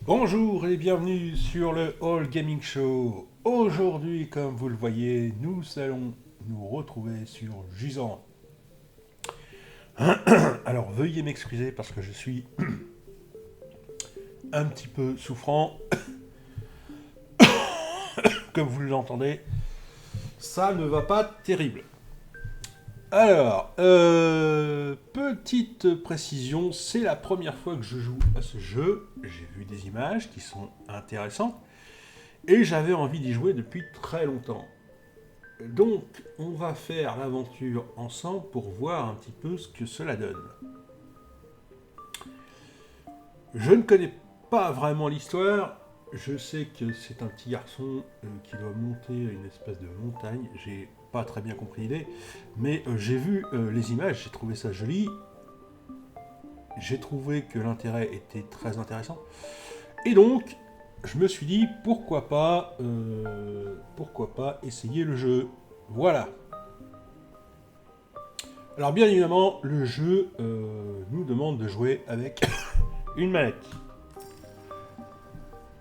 Bonjour et bienvenue sur le All Gaming Show. Aujourd'hui, comme vous le voyez, nous allons nous retrouver sur Jusant. Alors veuillez m'excuser parce que je suis un petit peu souffrant. Comme vous l'entendez, ça ne va pas terrible. Alors, petite précision, c'est la première fois que je joue à ce jeu. J'ai vu des images qui sont intéressantes et j'avais envie d'y jouer depuis très longtemps. Donc, on va faire l'aventure ensemble pour voir un petit peu ce que cela donne. Je ne connais pas vraiment l'histoire. Je sais que c'est un petit garçon qui doit monter une espèce de montagne. J'ai pas très bien compris l'idée, mais j'ai vu les images, j'ai trouvé ça joli. J'ai trouvé que l'intérêt était très intéressant. Et donc, je me suis dit pourquoi pas essayer le jeu. Voilà. Alors bien évidemment, le jeu nous demande de jouer avec une manette.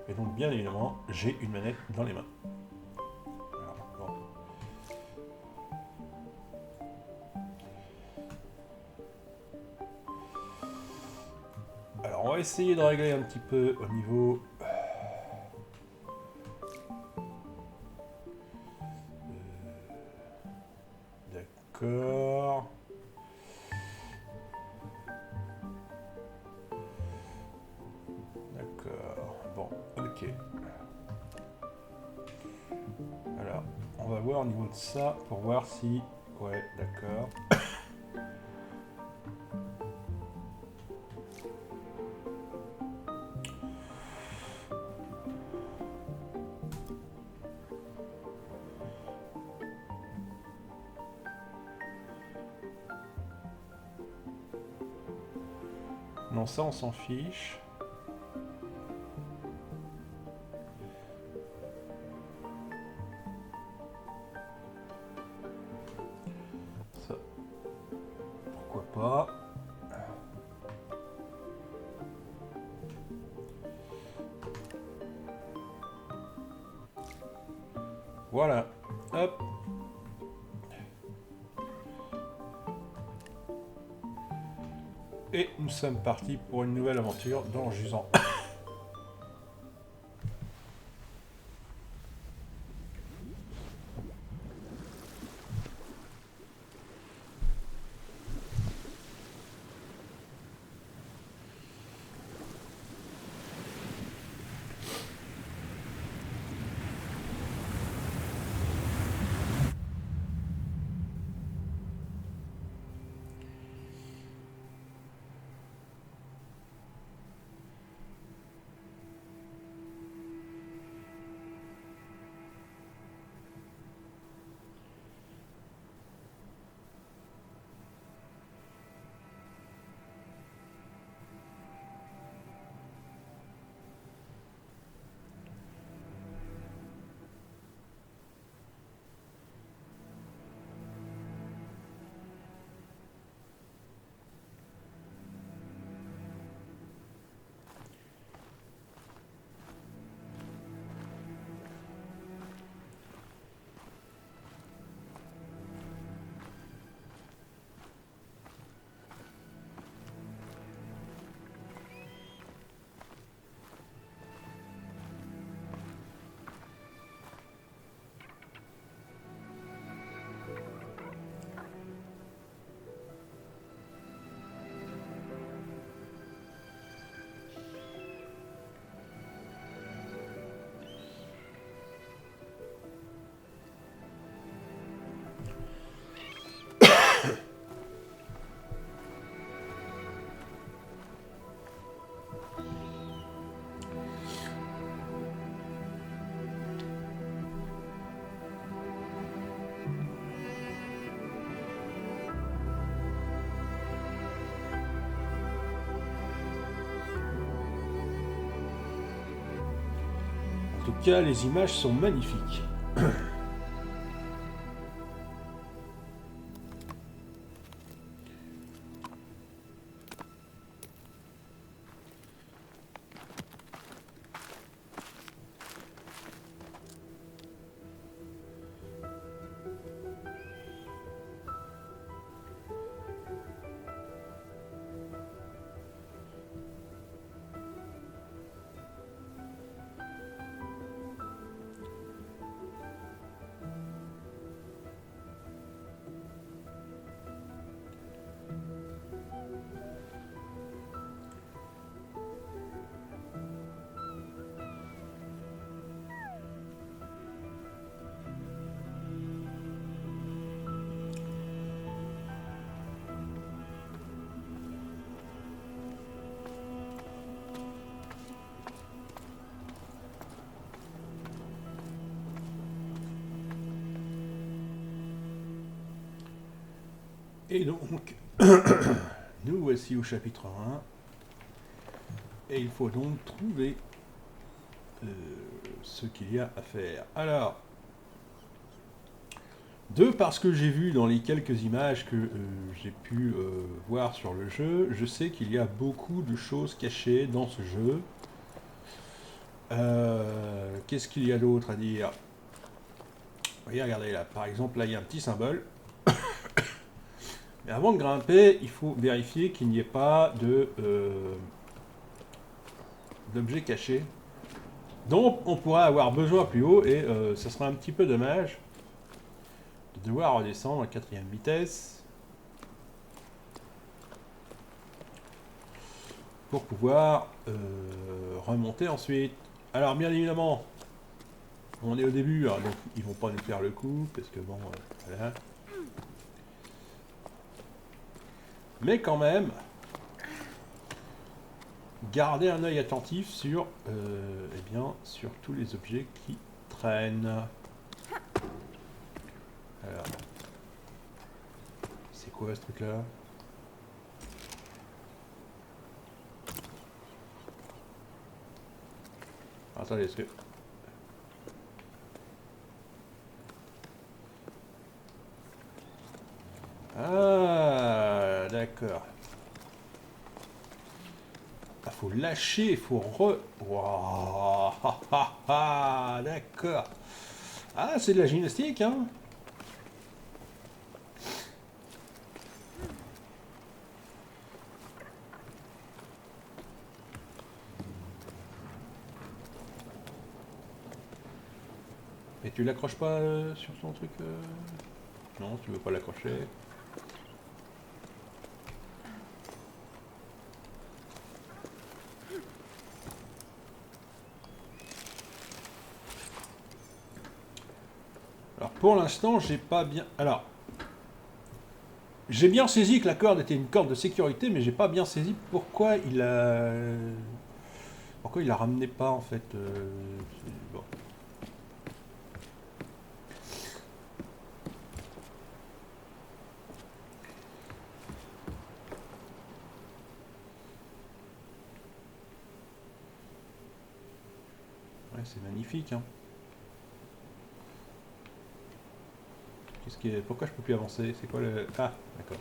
Et donc bien évidemment, j'ai une manette dans les mains. Alors, bon. Alors, on va essayer de régler un petit peu au niveau... D'accord. D'accord. Bon, ok. Alors, on va voir au niveau de ça pour voir si... Ouais, d'accord. Non, ça on s'en fiche. Ça, pourquoi pas. Voilà. Hop. Et nous sommes partis pour une nouvelle aventure dans Jusant. En tout cas, les images sont magnifiques. Et donc, nous voici au chapitre 1. Et il faut donc trouver ce qu'il y a à faire. Alors, parce que j'ai vu dans les quelques images que j'ai pu voir sur le jeu, je sais qu'il y a beaucoup de choses cachées dans ce jeu. Qu'est-ce qu'il y a d'autre à dire? Voyez, regardez là, par exemple, là il y a un petit symbole. Mais avant de grimper, il faut vérifier qu'il n'y ait pas d'objet caché dont on pourra avoir besoin plus haut, et ça sera un petit peu dommage de devoir redescendre à 4ème vitesse pour pouvoir remonter ensuite. Alors bien évidemment, on est au début, hein, donc ils vont pas nous faire le coup, parce que bon, voilà. Mais quand même, gardez un œil attentif sur, eh bien, sur tous les objets qui traînent. Alors, c'est quoi ce truc-là? Attendez, est-ce que... Ah, d'accord. Ah, faut lâcher, faut Wouah, ah, ah, ah, d'accord. Ah, c'est de la gymnastique, hein. Et tu l'accroches pas sur son truc Non, tu veux pas l'accrocher. Alors pour l'instant, j'ai pas bien... Alors, j'ai bien saisi que la corde était une corde de sécurité, mais j'ai pas bien saisi pourquoi il la ramenait pas en fait. Bon. Ouais, c'est magnifique, hein. Pourquoi je peux plus avancer? C'est quoi le... Ah, d'accord.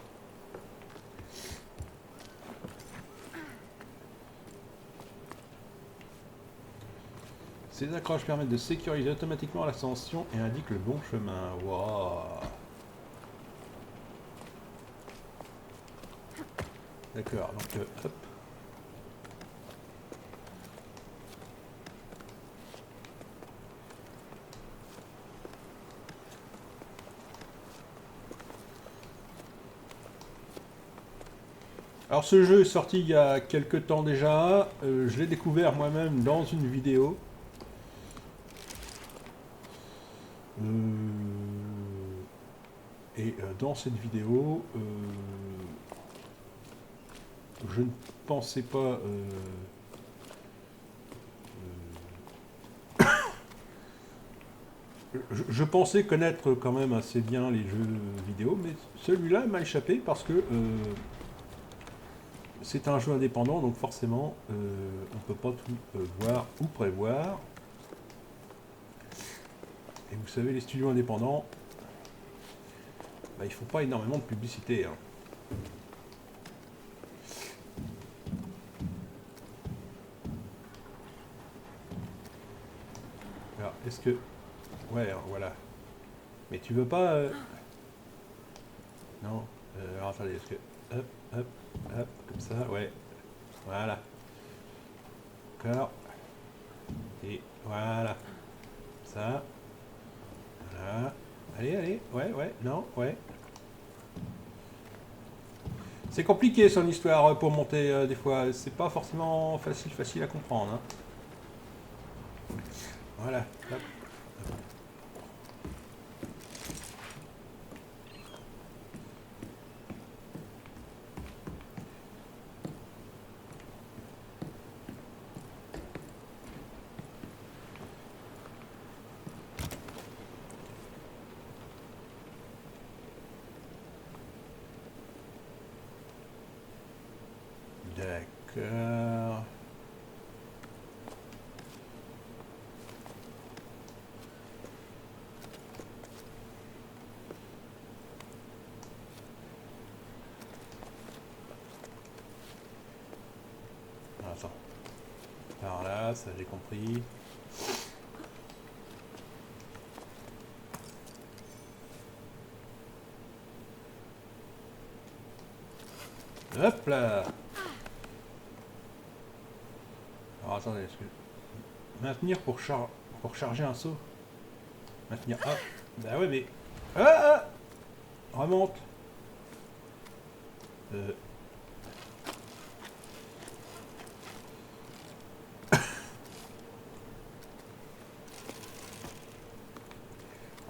Ces accroches permettent de sécuriser automatiquement l'ascension et indiquent le bon chemin. Waouh. D'accord, donc hop. Alors ce jeu est sorti il y a quelques temps déjà, je l'ai découvert moi-même dans une vidéo. Et dans cette vidéo, je ne pensais pas... je pensais connaître quand même assez bien les jeux vidéo, mais celui-là m'a échappé parce que c'est un jeu indépendant, donc forcément on ne peut pas tout voir ou prévoir. Et vous savez, les studios indépendants, bah, ils font pas énormément de publicité, hein. Alors, est-ce que... Ouais, alors, voilà. Mais tu veux pas... Non. Alors, attendez, est-ce que... Hop, hop, hop, comme ça, ouais. Voilà. Encore. Et voilà. Ça. Voilà. Allez, allez. Ouais, ouais, non, ouais. C'est compliqué son histoire pour monter des fois. C'est pas forcément facile à comprendre, hein. Voilà. Hop. D'accord. Attends. Par là, ça j'ai compris. Hop là. Alors attendez, est-ce que... Maintenir pour charger un saut. Maintenir. Ah. Bah ouais mais... Ah, ah. Remonte.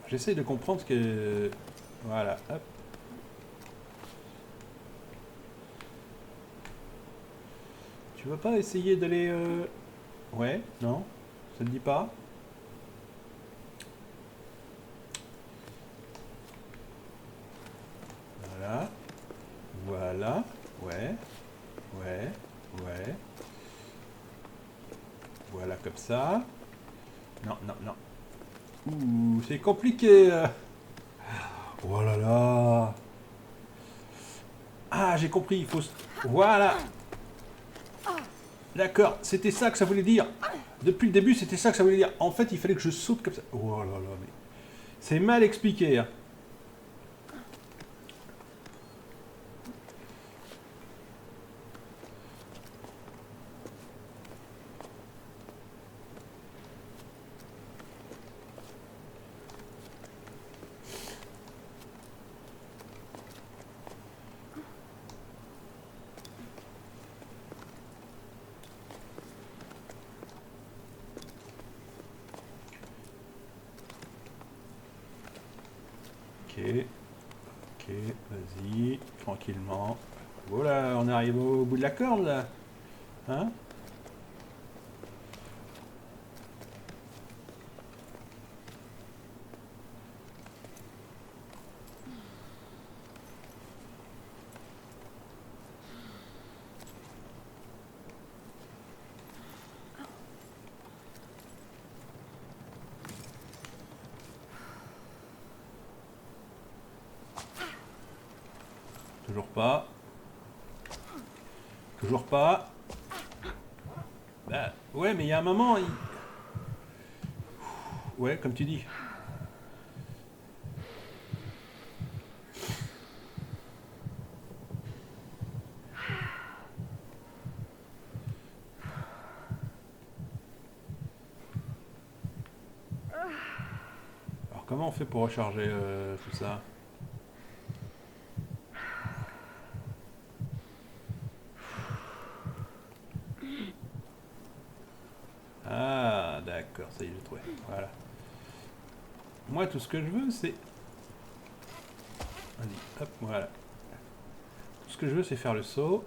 J'essaie de comprendre ce que... Voilà, hop. Tu vas pas essayer d'aller... Ouais, non? Ça te dit pas? Voilà. Voilà. Ouais. Ouais. Ouais. Voilà, comme ça. Non, non, non. Ouh, c'est compliqué. Oh là là. Ah, j'ai compris, il faut... Voilà. D'accord, c'était ça que ça voulait dire. Depuis le début, c'était ça que ça voulait dire. En fait, il fallait que je saute comme ça. Oh là là, mais... C'est mal expliqué, hein. Ok, ok, vas-y, tranquillement. Voilà, on arrive au bout de la corde, là. Hein? Toujours pas. Toujours pas. Bah, ouais, mais il y a un moment... Ouais, comme tu dis. Alors, comment on fait pour recharger tout ça? Ah, d'accord, ça y est, j'ai trouvé. Voilà. Moi, tout ce que je veux, c'est... Vas-y, hop, voilà. Tout ce que je veux, c'est faire le saut.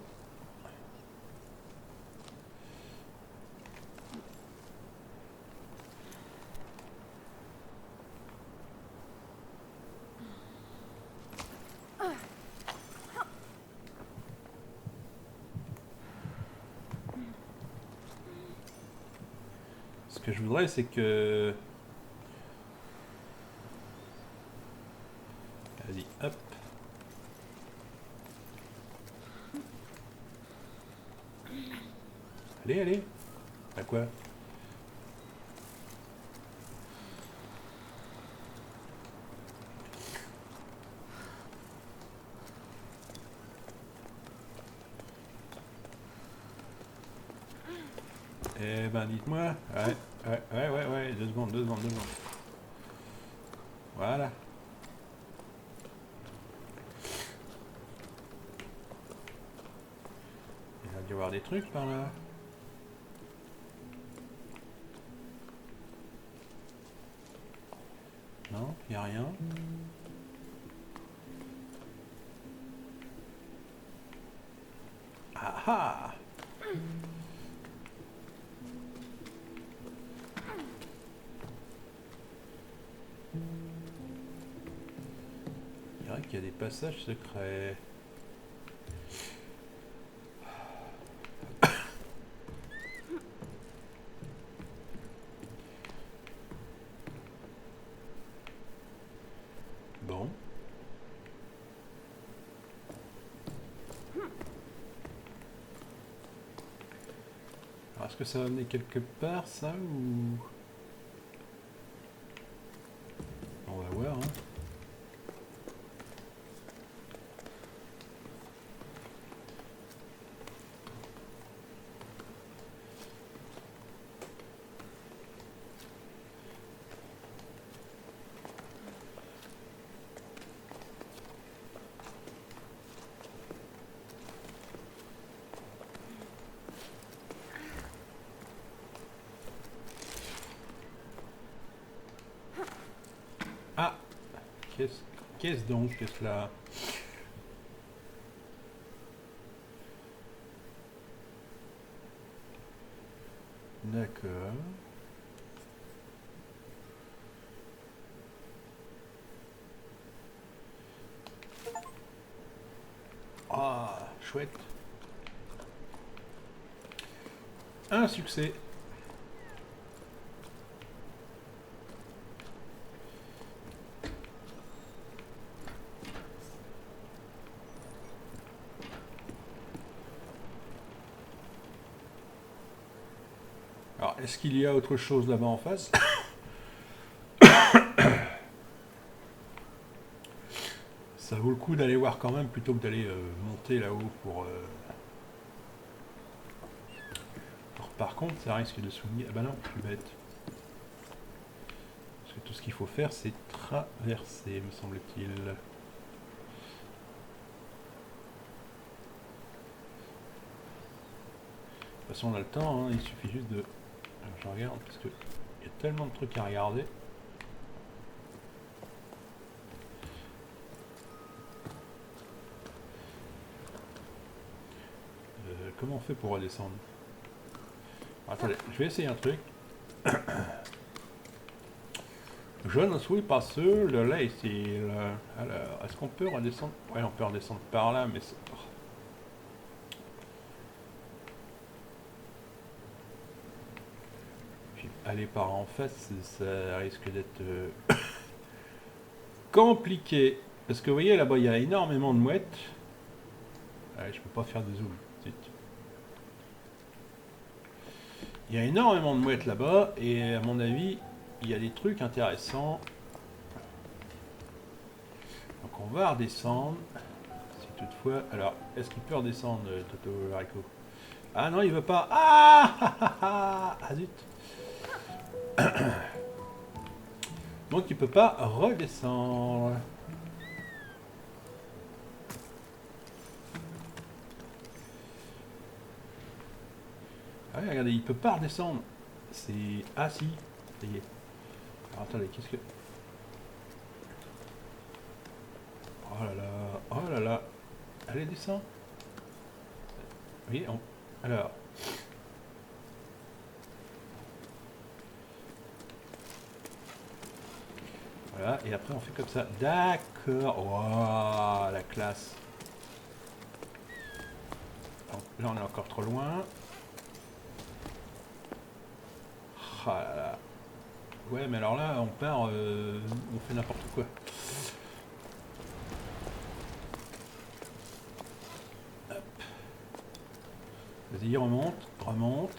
Ce que je voudrais, c'est que... Vas-y, hop. Allez, allez. À quoi? Eh ben, dites-moi. Ouais. 2 secondes, 2 secondes, 2 secondes. Voilà. Il va y avoir des trucs par là. Non, il n'y a rien. Ah ah! Il dirait qu'il y a des passages secrets. Est-ce que ça va amener quelque part, ça, ou... On va voir, hein. Ah, qu'est-ce donc, qu'est-ce là? D'accord. Ah, chouette. Un succès. Alors, est-ce qu'il y a autre chose là-bas en face? Ça vaut le coup d'aller voir quand même plutôt que d'aller monter là-haut pour... Alors, par contre, ça risque de souligner... Ah bah non, je suis bête. Parce que tout ce qu'il faut faire, c'est traverser, me semble-t-il. De toute façon, on a le temps, hein, il suffit juste de... Alors, je regarde, parce qu'il y a tellement de trucs à regarder. Comment on fait pour redescendre? Attendez, je vais essayer un truc. Je ne suis pas sûr, là ici. Alors, est-ce qu'on peut redescendre? Ouais, on peut redescendre par là, mais c'est... Puis aller par en face, ça risque d'être compliqué. Parce que vous voyez, là-bas, il y a énormément de mouettes. Allez, je peux pas faire de zoom. Zut. Il y a énormément de mouettes là-bas, et à mon avis, il y a des trucs intéressants. Donc on va redescendre. Si toutefois... Alors, est-ce qu'il peut redescendre, Toto Haricot? Ah non, il veut pas. Ah zut. Donc il peut pas redescendre. Ah oui, regardez, il peut pas redescendre. C'est... Ah si, ça y est. Alors attendez, qu'est-ce que... Oh là là, oh là là. Allez, descends. Oui, on... Alors... Voilà, et après on fait comme ça. D'accord. Waouh, la classe. Donc, là on est encore trop loin. Ah là là. Ouais, mais alors là, on part, on fait n'importe quoi. Hop. Vas-y, remonte, remonte.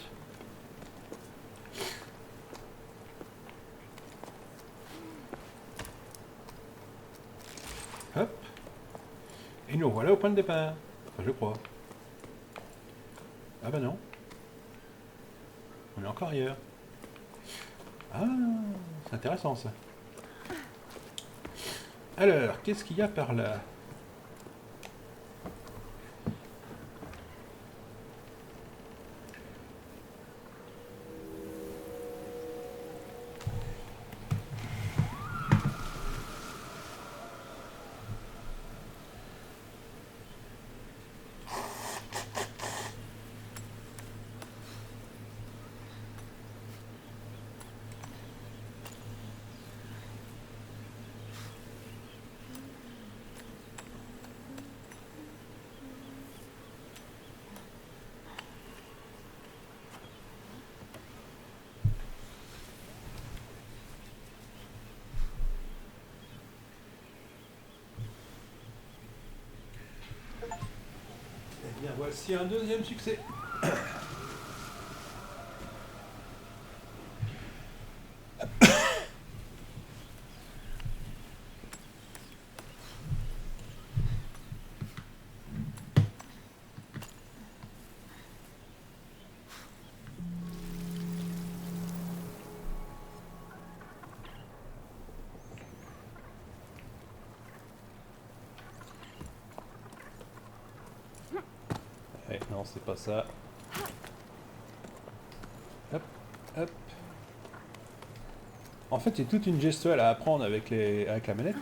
Hop. Et nous voilà au point de départ. Enfin, je crois. Ah bah non. On est encore ailleurs. Ah, c'est intéressant ça. Alors, qu'est-ce qu'il y a par là? Eh bien, voici un deuxième succès. c'est pas ça. Hop, hop. En fait, il y a toute une gestuelle à apprendre avec la manette.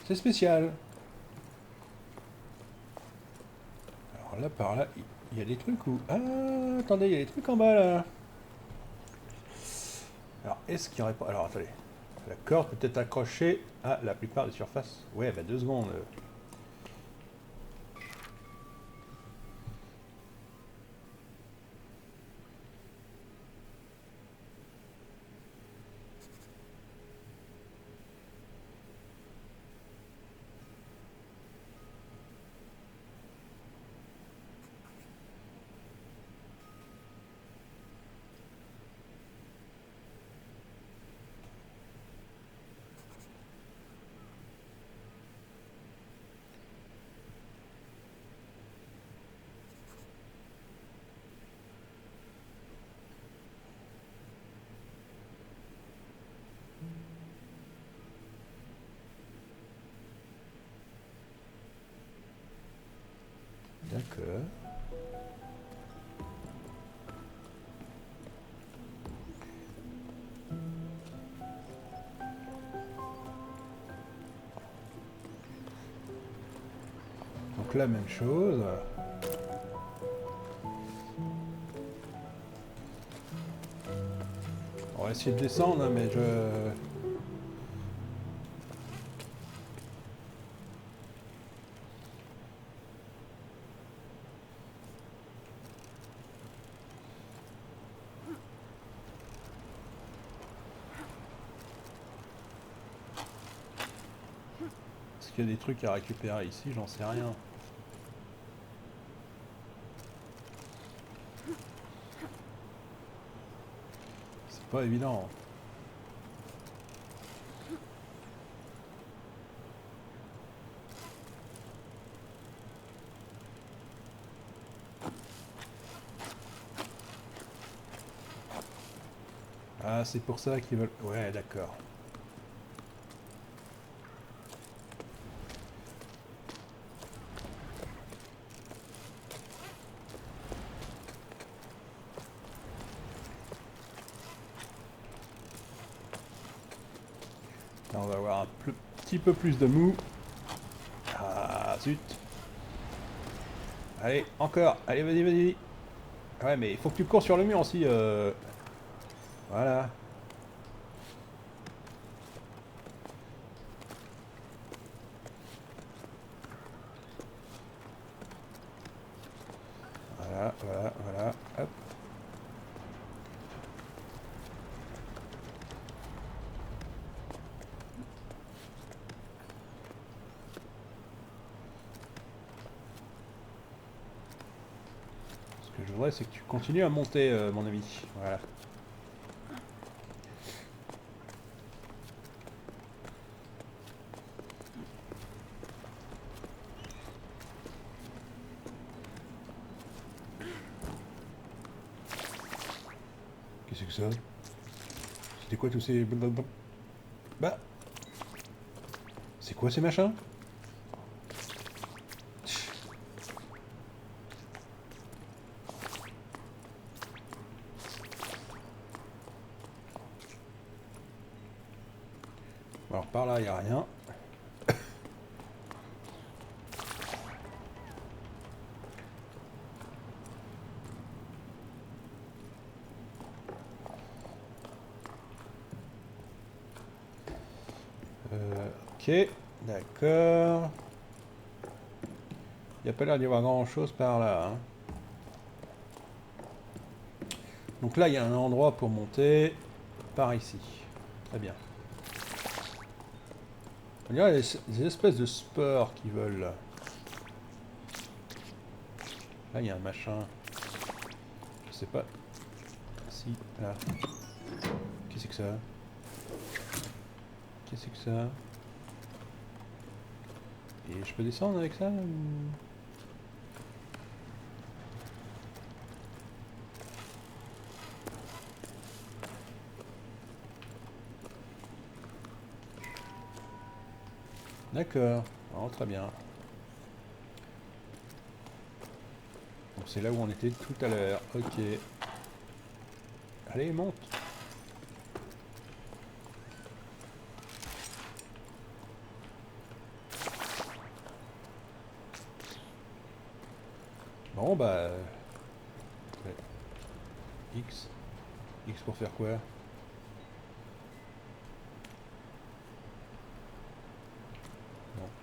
C'est spécial. Alors là, par là, il y a des trucs où... Ah, attendez, il y a des trucs en bas, là. Alors, est-ce qu'il n'y aurait pas... Alors, attendez. La corde peut être accrochée à la plupart des surfaces. Ouais, bah 2 secondes. D'accord. Donc la même chose. On va essayer de descendre, hein, mais je... Est-ce qu'il y a des trucs à récupérer ici? J'en sais rien. C'est pas évident. Ah, c'est pour ça qu'ils veulent... Ouais, d'accord. Là, on va avoir un petit peu plus de mou. Ah, zut. Allez, encore. Allez, vas-y, vas-y. Ouais, mais il faut que tu cours sur le mur aussi. Voilà. Voilà, voilà, voilà. Hop. Ce que je voudrais, c'est que tu continues à monter, mon ami. Voilà. Qu'est-ce que c'est que ça? C'était quoi tous ces... Bah... C'est quoi ces machins? Alors par là, il n'y a rien. Ok, d'accord. Il n'y a pas l'air d'y avoir grand chose par là. Hein. Donc là, il y a un endroit pour monter par ici. Très bien. Il y a des espèces de spores qui veulent. Là, il y a un machin. Je sais pas. Si, là. Qu'est-ce que ça? Qu'est-ce que ça? Et je peux descendre avec ça ou... D'accord. Oh, très bien. Donc c'est là où on était tout à l'heure. Ok. Allez, monte. Bon bah... ouais. X. X pour faire quoi?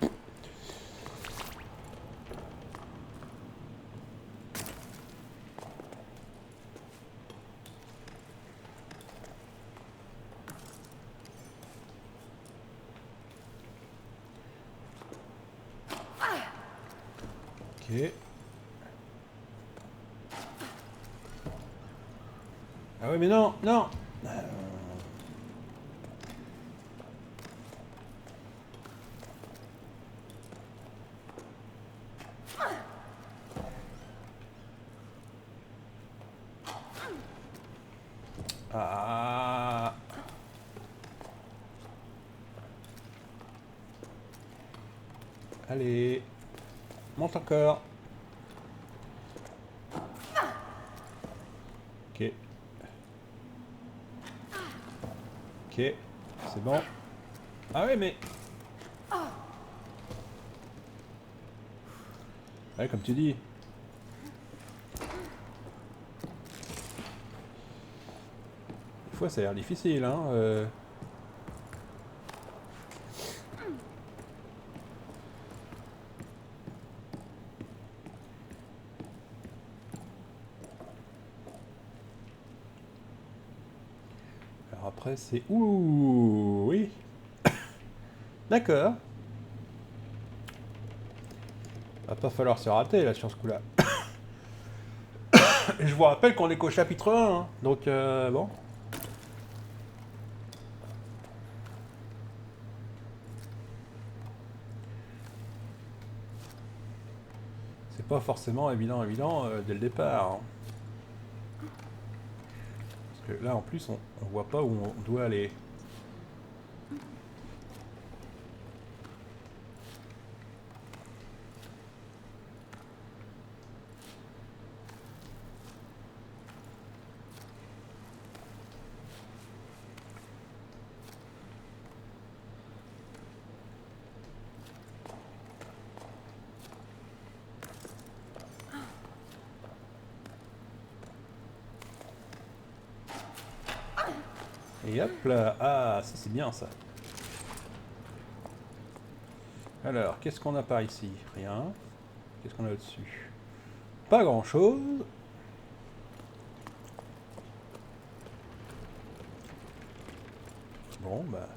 Non. Ok. Ah ouais mais non, non. Ah. Allez. Monte encore. Ok. Ok. C'est bon. Ah ouais mais... Ouais comme tu dis. Des fois ça a l'air difficile hein. Alors après c'est... Ouh oui. D'accord. Va pas falloir se rater là sur ce coup là. Et je vous rappelle qu'on est qu'au chapitre 1 hein. Donc bon. C'est pas forcément évident dès le départ. Hein. Parce que là en plus on voit pas où on doit aller. Et hop là. Ah ça c'est bien ça. Alors qu'est-ce qu'on a par ici? Rien. Qu'est-ce qu'on a au-dessus? Pas grand chose. Bon bah.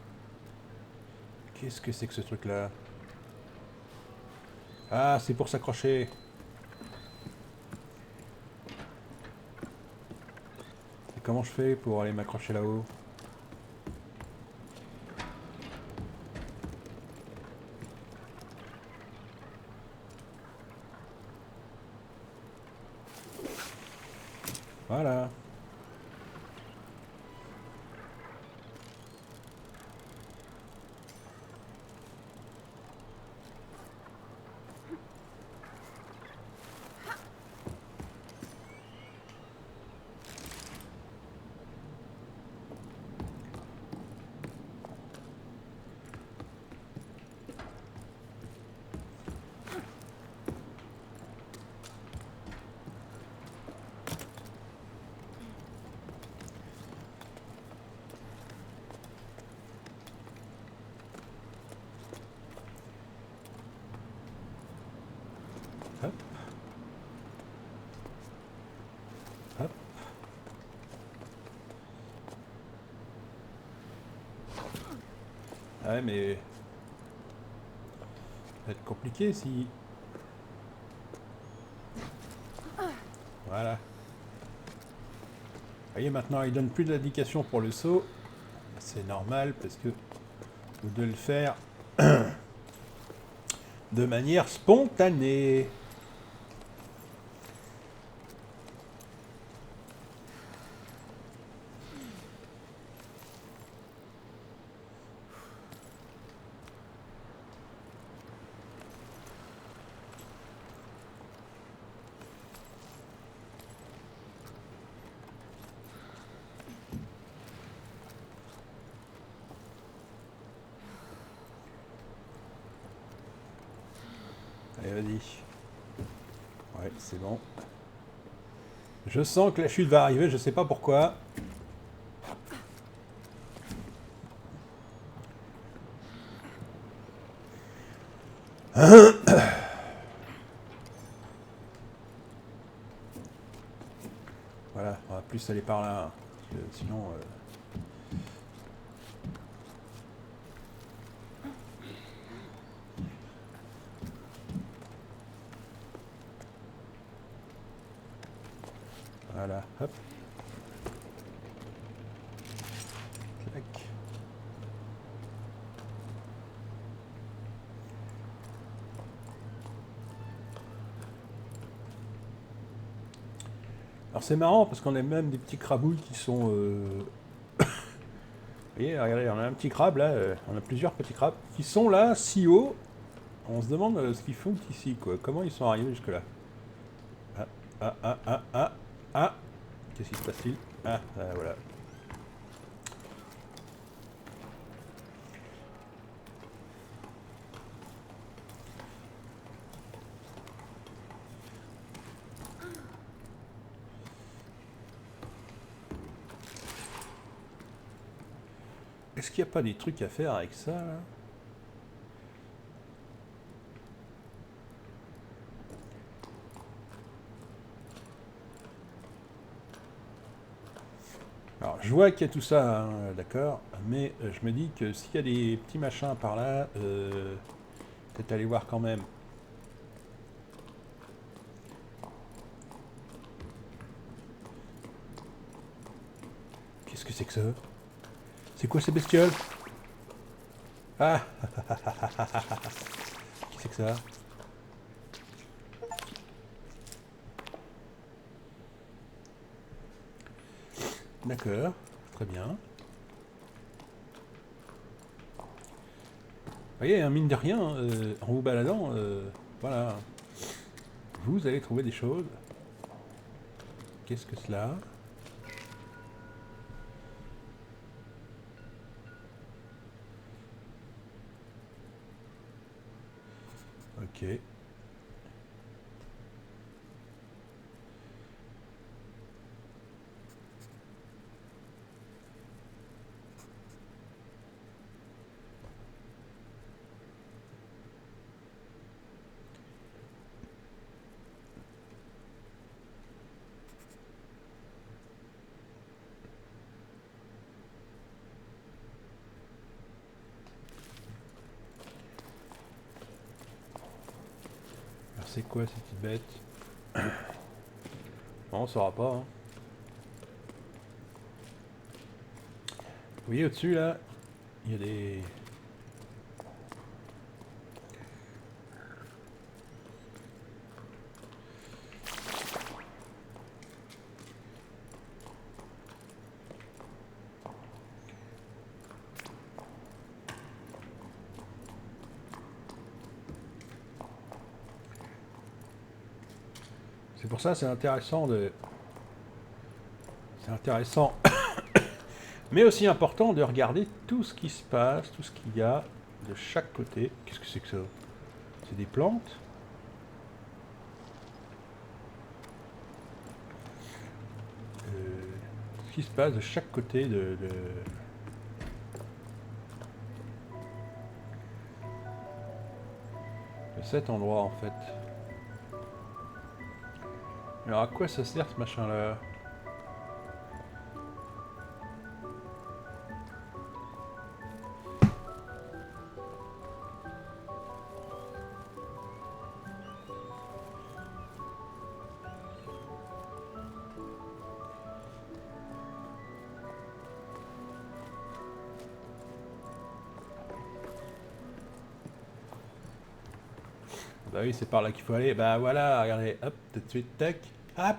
Qu'est-ce que c'est que ce truc là? Ah c'est pour s'accrocher. Et comment je fais pour aller m'accrocher là-haut? Voilà. Hop. Hop. Ah ouais mais... Ça va être compliqué si... Voilà. Vous voyez maintenant il donne plus d'indication pour le saut. C'est normal parce que vous devez le faire de manière spontanée. Allez, vas-y. Ouais, c'est bon. Je sens que la chute va arriver, je sais pas pourquoi. Voilà, on va plus aller par là. Parce que sinon... Voilà, hop. Clac. Alors c'est marrant parce qu'on a même des petits crabouilles qui sont... Vous voyez, regardez, on a un petit crabe là, on a plusieurs petits crabes qui sont là, si haut. On se demande ce qu'ils font ici, quoi. Comment ils sont arrivés jusque là. Ah, ah, ah, ah, ah, ah. Qu'est-ce qui se passe-t-il? Ah, voilà. Est-ce qu'il n'y a pas des trucs à faire avec ça, là? Alors, je vois qu'il y a tout ça, hein, d'accord, mais je me dis que s'il y a des petits machins par là, peut-être aller voir quand même. Qu'est-ce que c'est que ça? C'est quoi ces bestioles? Ah! Qu'est-ce que c'est que ça? D'accord, très bien. Vous voyez, hein, mine de rien, en vous baladant, voilà, vous allez trouver des choses. Qu'est-ce que cela? Ok. Alors c'est quoi ces petites bêtes? Non, on saura pas, hein. Vous voyez au-dessus là, il y a des... C'est pour ça c'est intéressant de... C'est intéressant, mais aussi important de regarder tout ce qui se passe, tout ce qu'il y a de chaque côté. Qu'est-ce que c'est que ça? C'est des plantes? Ce qui se passe de chaque côté de cet endroit en fait. Alors à quoi ça sert ce machin là? Bah oui, c'est par là qu'il faut aller. Bah voilà, regardez, hop, tout de suite, tac, hop.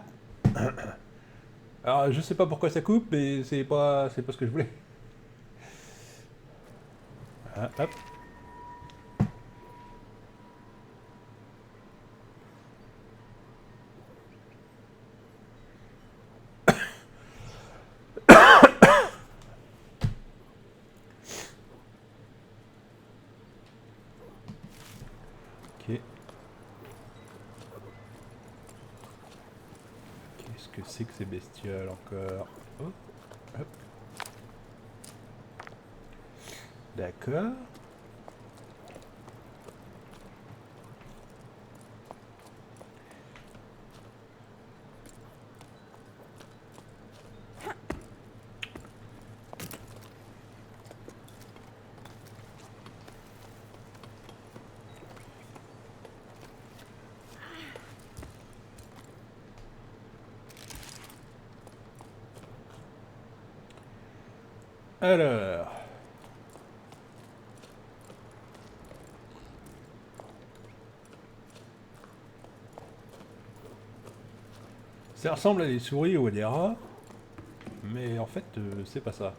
Alors je sais pas pourquoi ça coupe, mais c'est pas ce que je voulais. Ah, hop. Ok. Qu'est-ce que c'est que ces bestioles encore? Oh, hop. D'accord. Alors... Ça ressemble à des souris ou à des rats, mais en fait, c'est pas ça.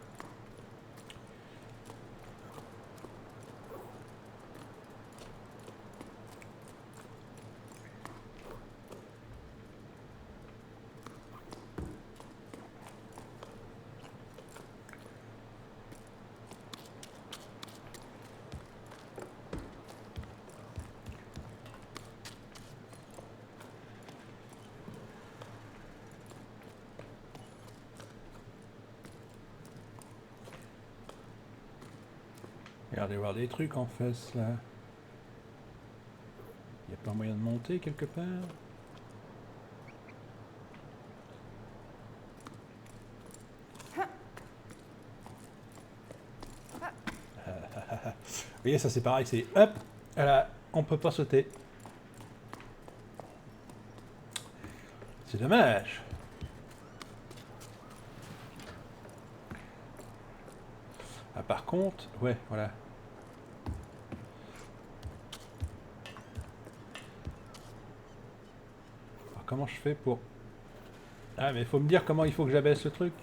Il y a l'air d'y avoir des trucs en face, là. Il n'y a pas moyen de monter quelque part? Vous voyez, ça c'est pareil, c'est hop, voilà, on peut pas sauter. C'est dommage. Ah, par contre, ouais, voilà. Alors, comment je fais pour... Ah, mais il faut me dire comment il faut que j'abaisse le truc.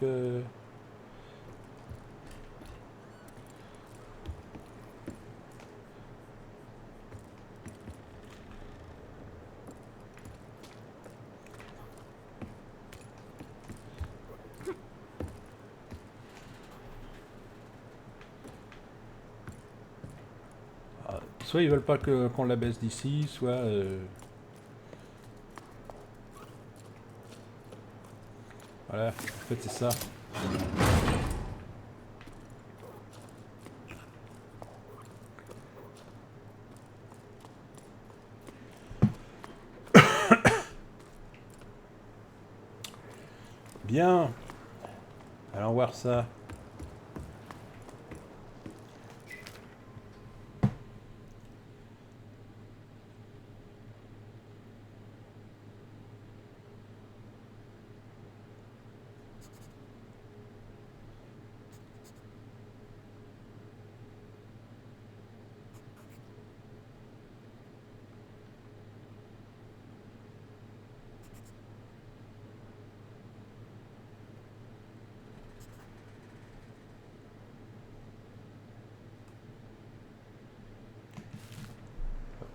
Ah, soit ils veulent pas qu'on l'abaisse d'ici, soit... Voilà, en fait c'est ça. Bien. Allons voir ça.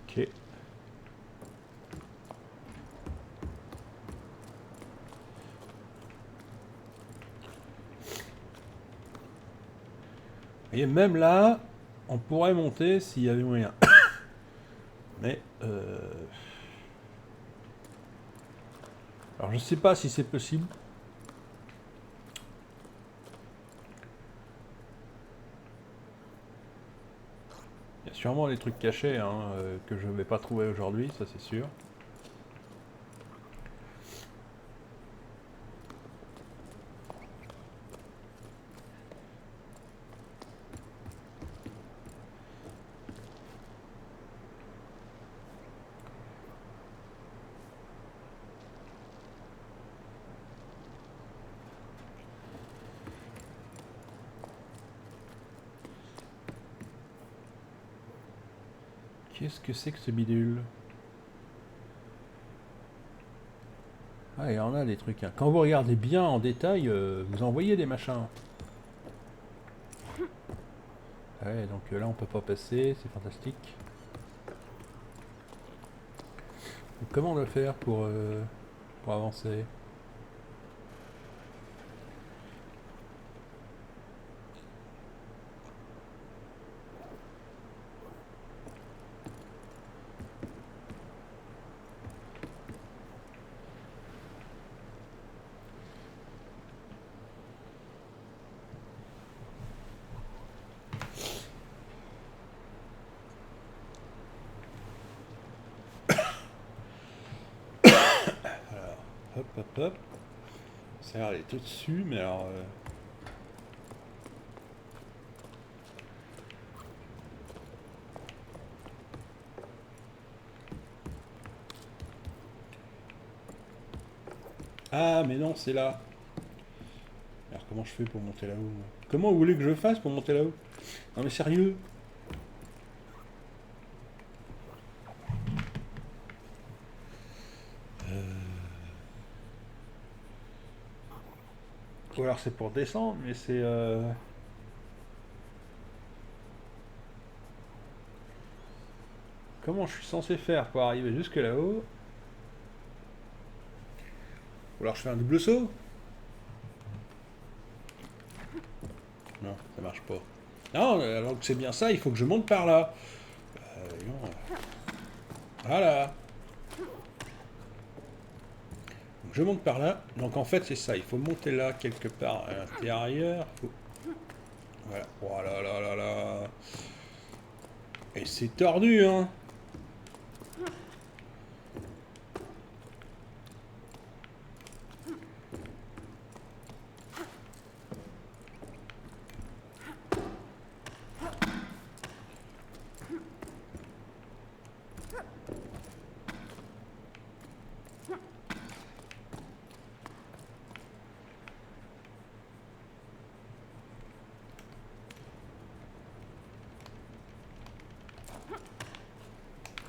Ok. Et même là, on pourrait monter s'il y avait moyen. Mais... Alors je sais pas si c'est possible. Il y a sûrement des trucs cachés hein, que je ne vais pas trouver aujourd'hui, ça c'est sûr. Qu'est-ce que c'est que ce bidule? Ah, il y en a des trucs. Hein. Quand vous regardez bien en détail, vous en voyez des machins. Ouais, donc là on peut pas passer, c'est fantastique. Donc, comment on doit faire pour avancer? Hop, hop, hop. Ça a l'air d'être au-dessus, mais alors... Ah, mais non, c'est là. Alors, comment je fais pour monter là-haut? Comment vous voulez que je fasse pour monter là-haut? Non, mais sérieux? Ou alors c'est pour descendre, mais c'est... Comment je suis censé faire pour arriver jusque là-haut? Ou alors je fais un double saut? Non, ça marche pas. Non, alors que c'est bien ça, il faut que je monte par là. Non. Voilà. Donc je monte par là. Donc en fait, c'est ça. Il faut monter là, quelque part à l'intérieur. Voilà. Oh là là là là. Et c'est tordu, hein.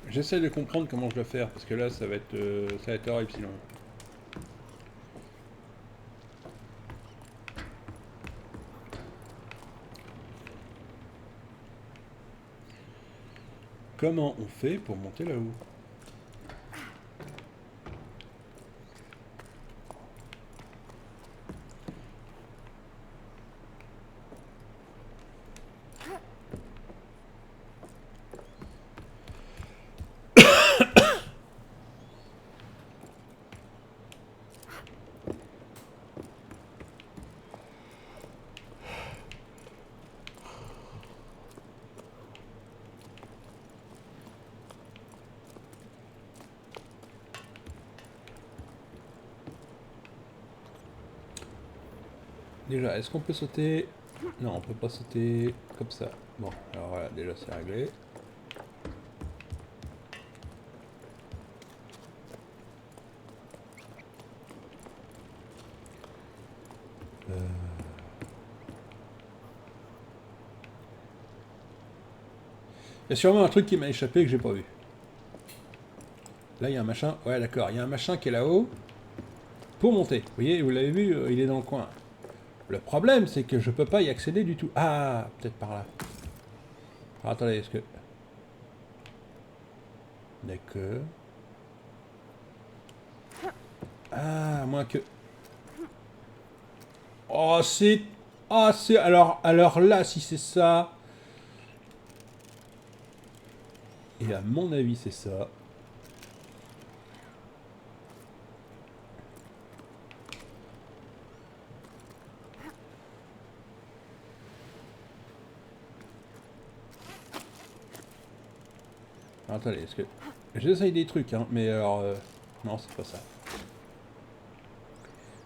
J'essaie de comprendre comment je dois faire, parce que là, ça va être horrible sinon. Comment on fait pour monter là-haut? Déjà, est-ce qu'on peut sauter? Non, on peut pas sauter comme ça. Bon, alors voilà, déjà c'est réglé. Il y a sûrement un truc qui m'a échappé que j'ai pas vu. Là, il y a un machin. Ouais, d'accord. Il y a un machin qui est là-haut pour monter. Vous voyez, vous l'avez vu, il est dans le coin. Le problème, c'est que je peux pas y accéder du tout. Ah, peut-être par là. Alors, attendez, est-ce que... D'accord. Ah, à moins que... Oh, c'est... Ah, c'est... Alors là, si c'est ça... Et à mon avis, c'est ça. Alors, attendez, est-ce que... J'essaye des trucs, hein, mais alors... Non, c'est pas ça.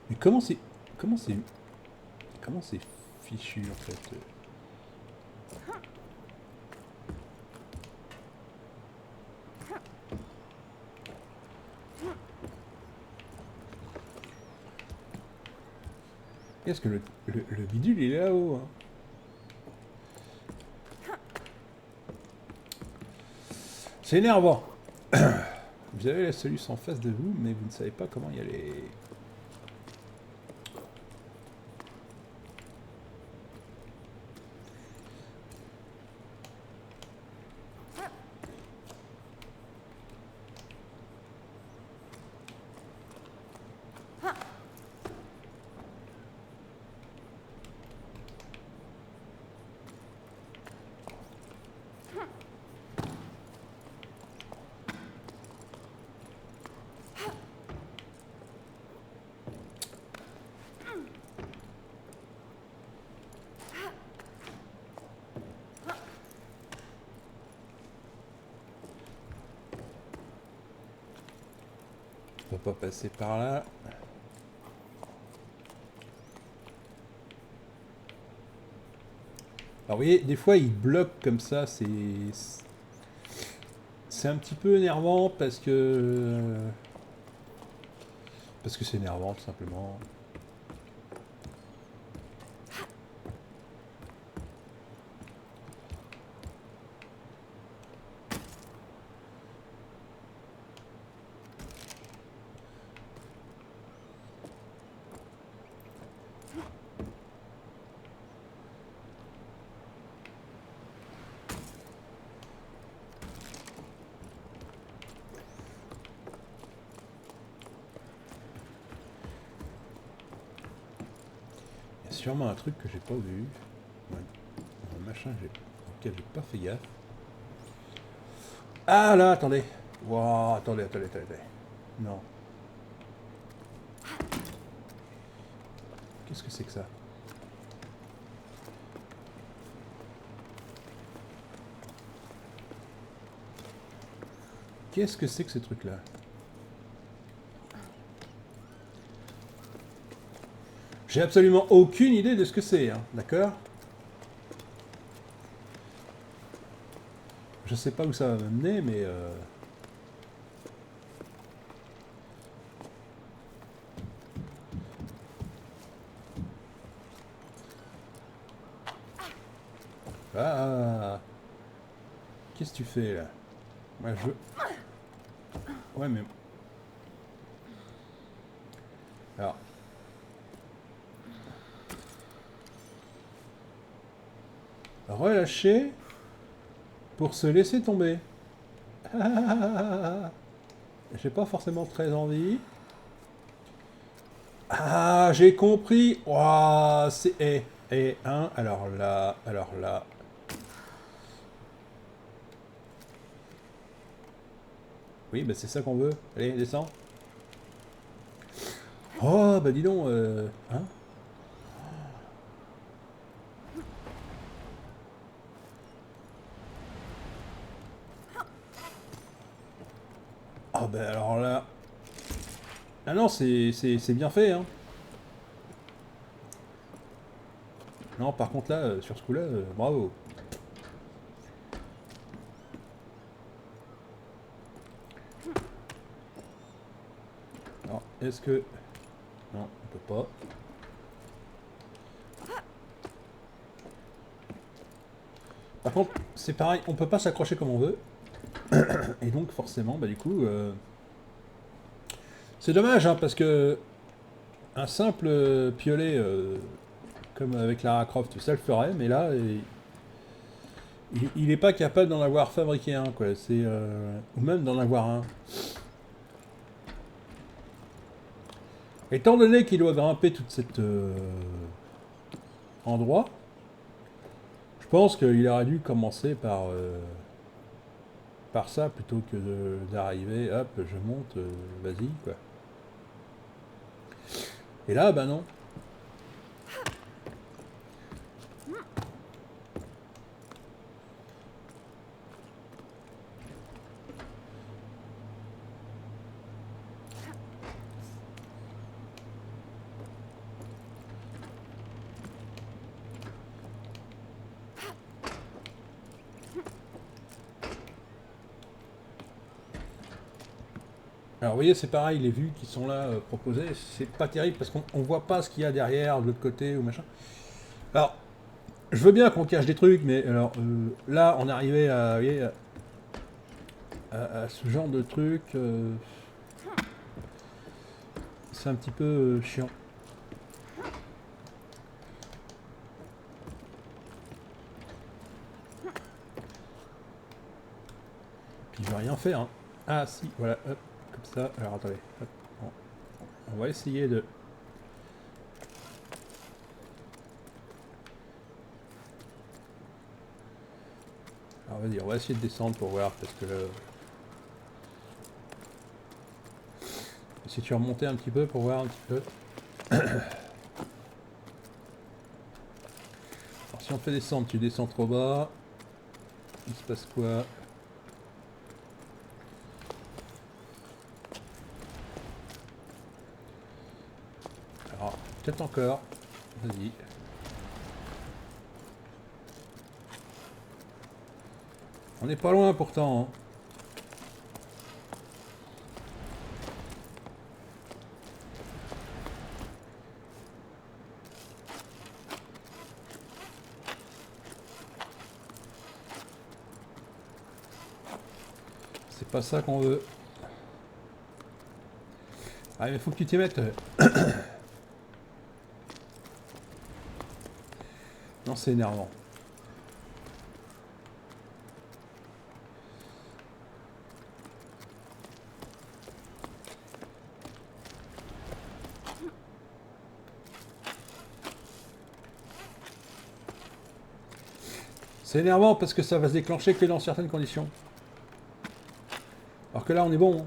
Mais comment c'est... Comment c'est... Comment c'est fichu, en fait Est-ce que le bidule, il est là-haut, hein? C'est énervant. Vous avez la solution en face de vous, mais vous ne savez pas comment y aller. peut pas passer par là. Alors vous voyez, des fois il bloque comme ça, c'est un petit peu énervant parce que c'est énervant tout simplement. Il y a sûrement un truc que j'ai pas vu. Ouais. Un machin auquel j'ai pas fait gaffe. Ah là, attendez. Wow, attendez. Non. Qu'est-ce que c'est que ça? Qu'est-ce que c'est que ce truc-là? J'ai absolument aucune idée de ce que c'est, hein, d'accord? Je sais pas où ça va m'amener, mais... Ah! Qu'est-ce que tu fais, là? Moi, je veux... Ouais, mais... Alors... Relâcher pour se laisser tomber. J'ai pas forcément très envie. Ah, j'ai compris. Ouah, c'est... hein, alors là... Oui, bah c'est ça qu'on veut. Allez, descends. Oh, bah dis donc, hein? Ah bah alors là... Ah non, c'est bien fait, hein. Non, par contre là, sur ce coup-là, bravo. Alors, est-ce que... Non, on peut pas. Par contre, c'est pareil, on peut pas s'accrocher comme on veut. Et donc forcément, bah du coup... C'est dommage, hein, parce que... Un simple piolet, comme avec Lara Croft, ça le ferait, mais là... il est pas capable d'en avoir fabriqué un, quoi. C'est... ou même d'en avoir un. Étant donné qu'il doit grimper toute cette... endroit, je pense qu'il aurait dû commencer par ça plutôt que d'arriver, hop, je monte, vas-y, quoi. Et là, bah non. Alors vous voyez, c'est pareil, les vues qui sont là proposées, c'est pas terrible parce qu'on voit pas ce qu'il y a derrière, de l'autre côté ou machin. Alors, je veux bien qu'on cache des trucs, mais alors là, on arrivait à, vous voyez, à ce genre de truc, c'est un petit peu chiant. Puis je vais rien faire, hein. Ah si, voilà, hop, comme ça. Alors attendez, hop, on va essayer de... Alors vas-y, on va essayer de descendre pour voir, parce que... si tu remontais un petit peu pour voir un petit peu. Alors si on fait descendre, tu descends trop bas. Il se passe quoi? Peut-être encore. Vas-y. On n'est pas loin pourtant. Hein. C'est pas ça qu'on veut. Ah mais faut que tu t'y mettes. Non, c'est énervant. C'est énervant parce que ça va se déclencher que dans certaines conditions. Alors que là, on est bon. Hein.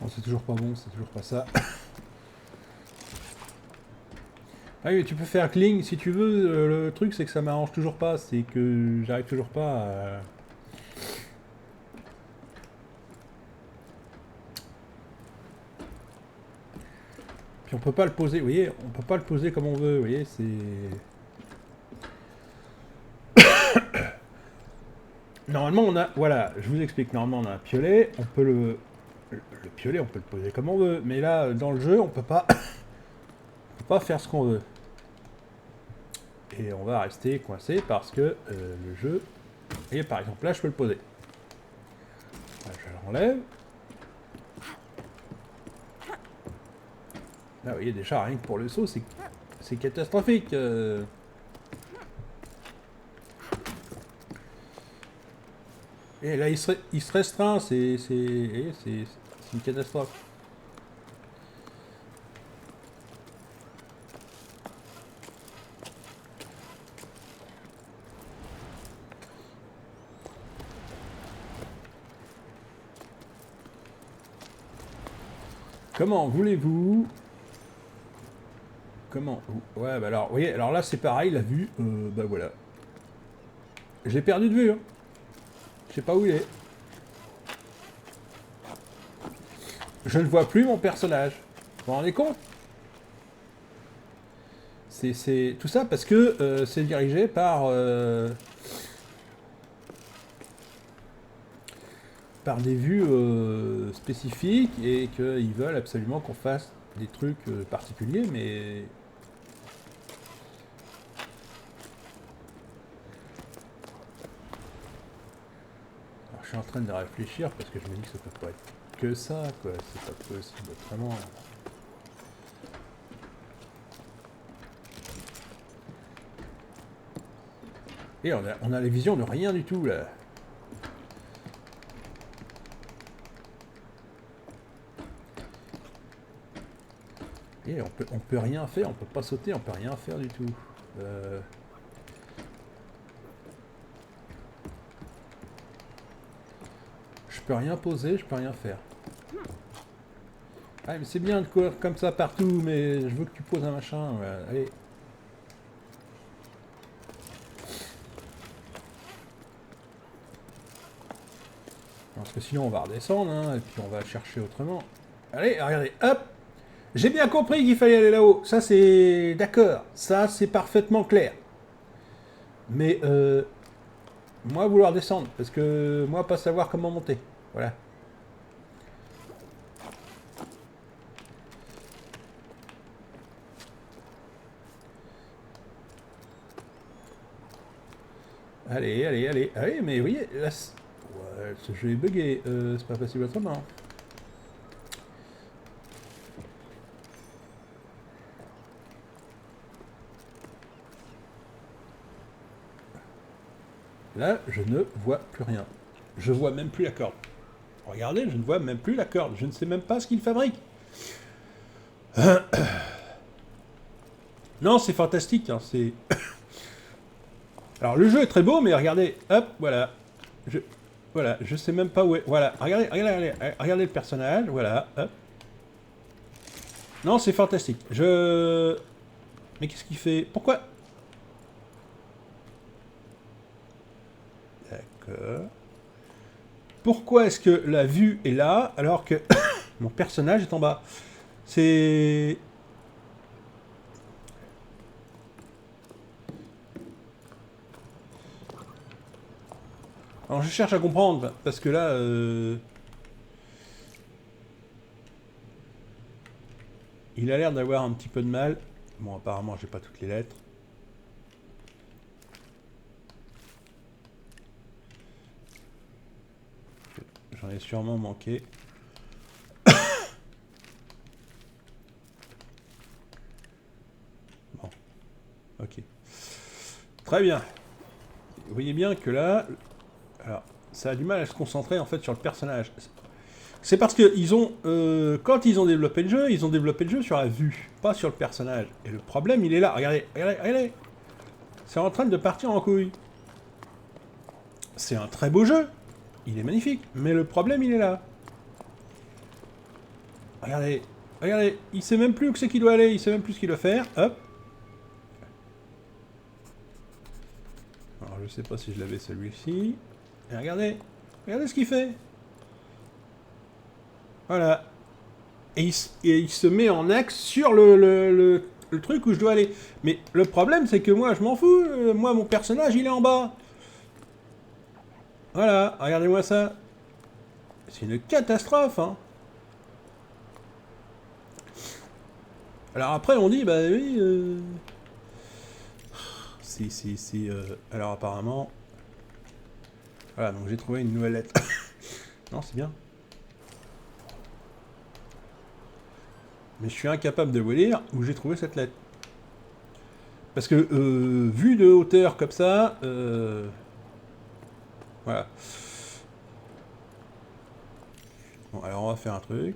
Bon, c'est toujours pas bon, c'est toujours pas ça. Ah oui, mais tu peux faire cling si tu veux. Le truc, c'est que ça m'arrange toujours pas. C'est que j'arrive toujours pas à... Puis on peut pas le poser, vous voyez, on peut pas le poser comme on veut, vous voyez, c'est... Normalement, on a... Voilà, je vous explique. Normalement, on a un piolet, on peut le piolet, on peut le poser comme on veut. Mais là, dans le jeu, on peut pas... on peut pas faire ce qu'on veut. Et on va rester coincé parce que le jeu... Et par exemple, là, je peux le poser. Là, je l'enlève. Là, vous voyez, déjà, rien que pour le saut, c'est catastrophique. Et là, il se restreint, c'est une catastrophe. Comment voulez-vous... Comment... Ouais, bah alors, vous voyez, alors là, c'est pareil, la vue, bah voilà. J'ai perdu de vue, hein. Je sais pas où il est. Je ne vois plus mon personnage. Vous vous rendez compte? C'est tout ça parce que c'est dirigé par des vues spécifiques et qu'ils veulent absolument qu'on fasse des trucs particuliers, mais... Alors, je suis en train de réfléchir parce que je me dis que ça peut pas être que ça, quoi. C'est pas possible, vraiment. Et on a les visions de rien du tout, là. Et on peut rien faire, on peut pas sauter, on peut rien faire du tout. Je peux rien poser, je peux rien faire. Ah mais c'est bien de courir comme ça partout, mais je veux que tu poses un machin. Ouais. Allez. Parce que sinon on va redescendre, hein, et puis on va chercher autrement. Allez, regardez, hop. J'ai bien compris qu'il fallait aller là-haut. Ça c'est... D'accord. Ça c'est parfaitement clair. Mais moi vouloir descendre, parce que moi pas savoir comment monter. Voilà. Allez, allez, allez, allez, mais vous voyez, là, ouais, ce jeu est bugué, c'est pas possible autrement. Là, je ne vois plus rien. Je vois même plus la corde. Regardez, je ne vois même plus la corde. Je ne sais même pas ce qu'il fabrique. Non, c'est fantastique. Hein, c'est... Alors, le jeu est très beau, mais regardez. Hop, voilà. Voilà, je sais même pas où est... Voilà, regardez le personnage. Voilà, hop. Non, c'est fantastique. Mais qu'est-ce qu'il fait? Pourquoi? D'accord. Pourquoi est-ce que la vue est là, alors que mon personnage est en bas? C'est... Alors je cherche à comprendre, parce que là... il a l'air d'avoir un petit peu de mal. Bon, apparemment, j'ai pas toutes les lettres. J'en ai sûrement manqué. Bon, ok. Très bien. Vous voyez bien que là... Alors, ça a du mal à se concentrer, en fait, sur le personnage. C'est parce que ils ont, quand ils ont développé le jeu, ils ont développé le jeu sur la vue, pas sur le personnage. Et le problème, il est là. Regardez, regardez. C'est en train de partir en couille. C'est un très beau jeu. Il est magnifique. Mais le problème, il est là. Regardez, regardez. Il sait même plus où c'est qu'il doit aller. Il sait même plus ce qu'il doit faire. Hop. Alors, je sais pas si je l'avais celui-ci. Et regardez. Regardez ce qu'il fait. Voilà. Et il se met en axe sur le truc où je dois aller. Mais le problème, c'est que moi, je m'en fous. Moi, mon personnage, il est en bas. Voilà, regardez-moi ça. C'est une catastrophe, hein. Alors après, on dit, bah oui... Alors apparemment... Voilà, donc j'ai trouvé une nouvelle lettre. Non, c'est bien. Mais je suis incapable de vous dire où j'ai trouvé cette lettre. Parce que, vu de hauteur comme ça... Voilà. Bon, alors on va faire un truc.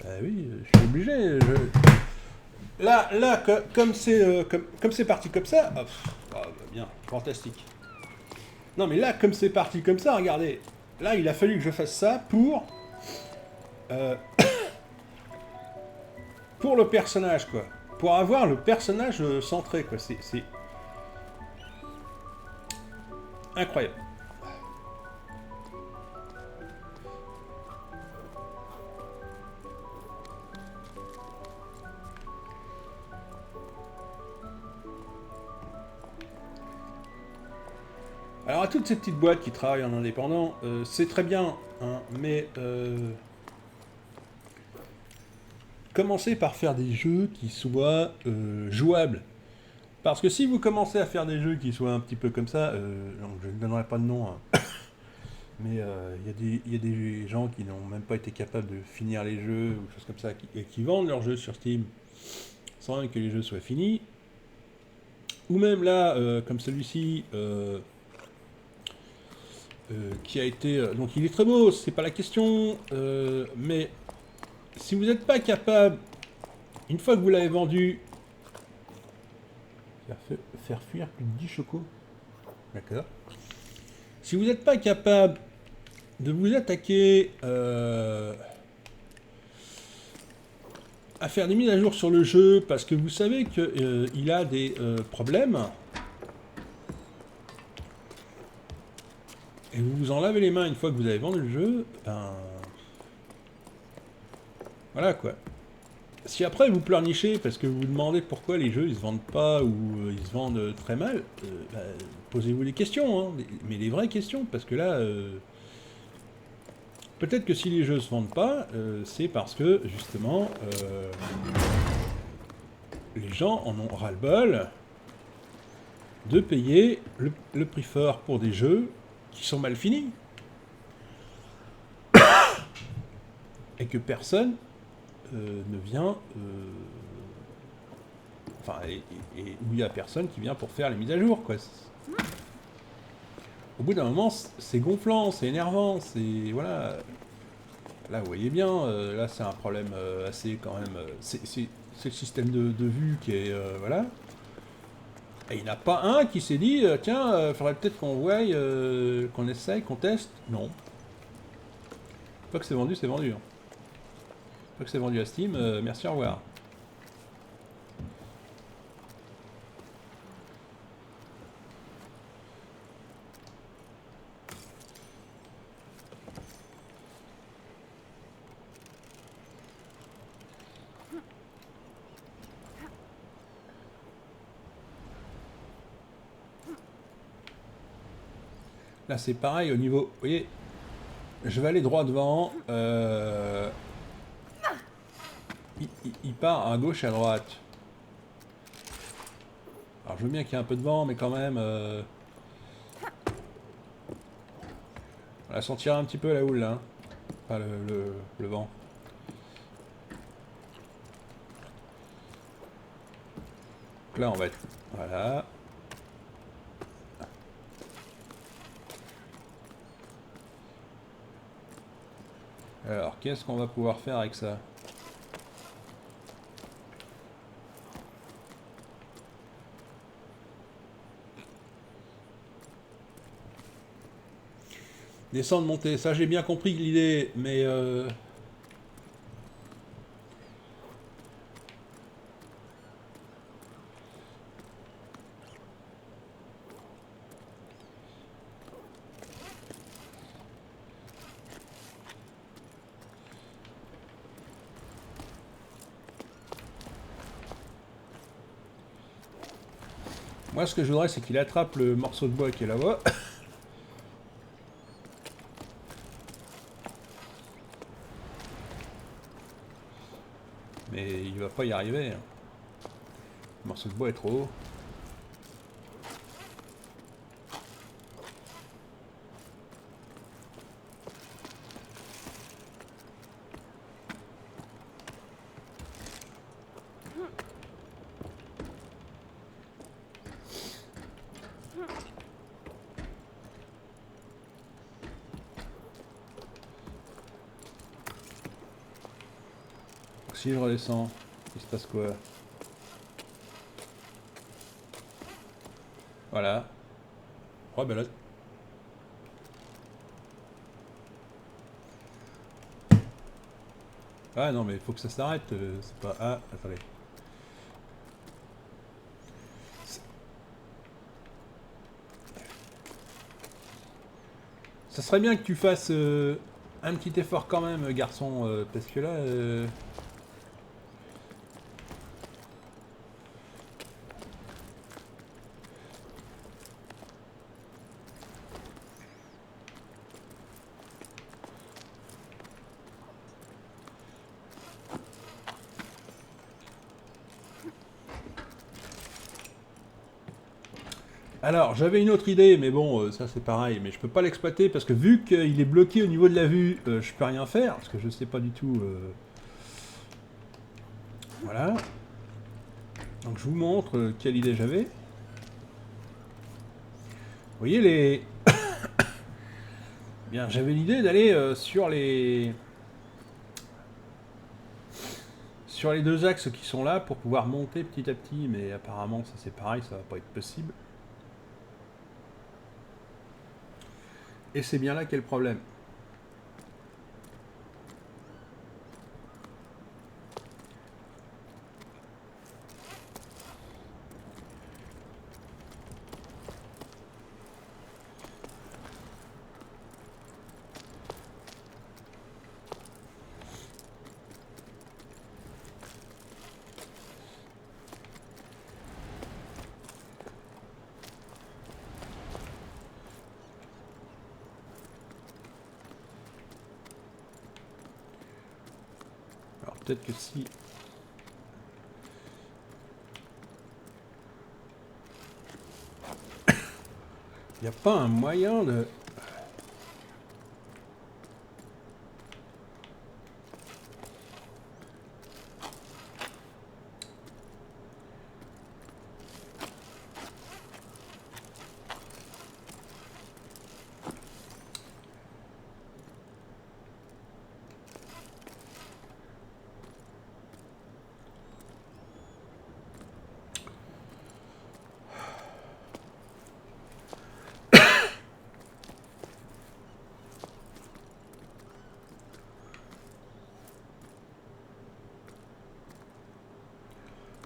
Bah oui, je suis obligé. Là, comme c'est parti comme ça... Oh, bah, bien, fantastique. Non mais là, comme c'est parti comme ça, regardez. Là, il a fallu que je fasse ça pour... pour le personnage, quoi. Pour avoir le personnage centré, quoi. C'est incroyable. Alors à toutes ces petites boîtes qui travaillent en indépendant, c'est très bien, hein, mais commencez par faire des jeux qui soient jouables. Parce que si vous commencez à faire des jeux qui soient un petit peu comme ça, donc je ne donnerai pas de nom, hein, mais il y a des gens qui n'ont même pas été capables de finir les jeux ou choses comme ça, et qui vendent leurs jeux sur Steam sans même que les jeux soient finis. Ou même là, comme celui-ci, qui a été... donc il est très beau, c'est pas la question, mais si vous n'êtes pas capable, une fois que vous l'avez vendu, faire fuir plus de 10 chocos. D'accord. Si vous n'êtes pas capable de vous attaquer à faire des mises à jour sur le jeu parce que vous savez qu'il a des problèmes, et vous vous en lavez les mains une fois que vous avez vendu le jeu, ben... Voilà quoi. Si après vous pleurnichez parce que vous vous demandez pourquoi les jeux ils se vendent pas ou ils se vendent très mal, bah, posez-vous des questions, hein, mais des vraies questions, parce que là, peut-être que si les jeux se vendent pas, c'est parce que justement les gens en ont ras-le-bol de payer le prix fort pour des jeux qui sont mal finis. Et que personne ne vient... enfin, et où il n'y a personne qui vient pour faire les mises à jour, quoi. au bout d'un moment, c'est gonflant, c'est énervant, c'est... Voilà. Là, vous voyez bien, là, c'est un problème assez, quand même... c'est le système de vue qui est... voilà. Et il n'y en a pas un qui s'est dit, tiens, faudrait peut-être qu'on voie, qu'on essaye, qu'on teste. Non. Une fois que c'est vendu, c'est vendu. Hein. Une fois que c'est vendu à Steam, merci, au revoir. Là, c'est pareil au niveau... Vous voyez, je vais aller droit devant. Il part à gauche et à droite. Alors, je veux bien qu'il y ait un peu de vent, mais quand même... on va sentir un petit peu la houle, là. Hein. Pas le vent. Donc là, on va être... Voilà. Alors, qu'est-ce qu'on va pouvoir faire avec ça? Descendre, monter, ça j'ai bien compris l'idée, mais... moi, ce que je voudrais, c'est qu'il attrape le morceau de bois qui est là-bas. Mais il va pas y arriver. Hein. Le morceau de bois est trop haut. Si je redescends, il se passe quoi? Voilà. Oh ben là... Ah non mais il faut que ça s'arrête, c'est pas... Ah, attendez. Ça serait bien que tu fasses un petit effort quand même, garçon, parce que là... Alors, j'avais une autre idée, mais bon, ça c'est pareil, mais je peux pas l'exploiter parce que vu qu'il est bloqué au niveau de la vue, je peux rien faire, parce que je sais pas du tout... Voilà. Donc je vous montre quelle idée j'avais. Vous voyez les... Bien, j'avais l'idée d'aller sur les... Sur les deux axes qui sont là pour pouvoir monter petit à petit, mais apparemment ça c'est pareil, ça va pas être possible. Et c'est bien là qu'est le problème. Alors peut-être que si... Il n'y a pas un moyen de...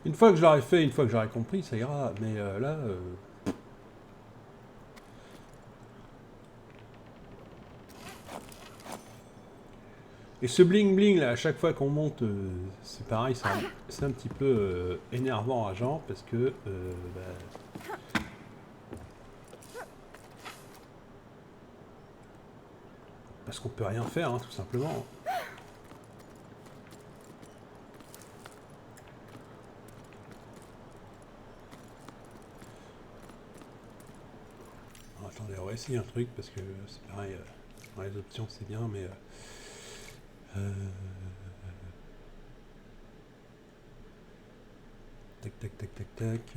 Une fois que je l'aurai fait, une fois que j'aurai compris, ça ira. Mais là... Et ce bling bling là, à chaque fois qu'on monte, c'est pareil, c'est un petit peu énervant, rageant, parce que parce qu'on peut rien faire, hein, tout simplement. Alors, attendez, on va essayer un truc, parce que c'est pareil, dans les options c'est bien, mais... tac, tac, tac, tac, tac...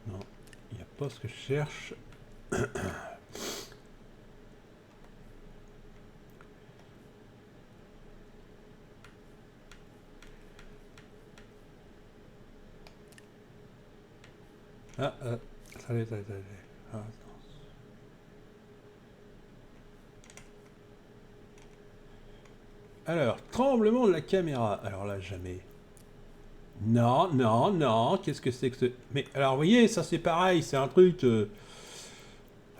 Non, il n'y a pas ce que je cherche. Attendez. Ah, attends. Alors, tremblement de la caméra. Alors là, jamais. Non, non, non, qu'est-ce que c'est que ce... Mais alors, vous voyez, ça c'est pareil, c'est un truc...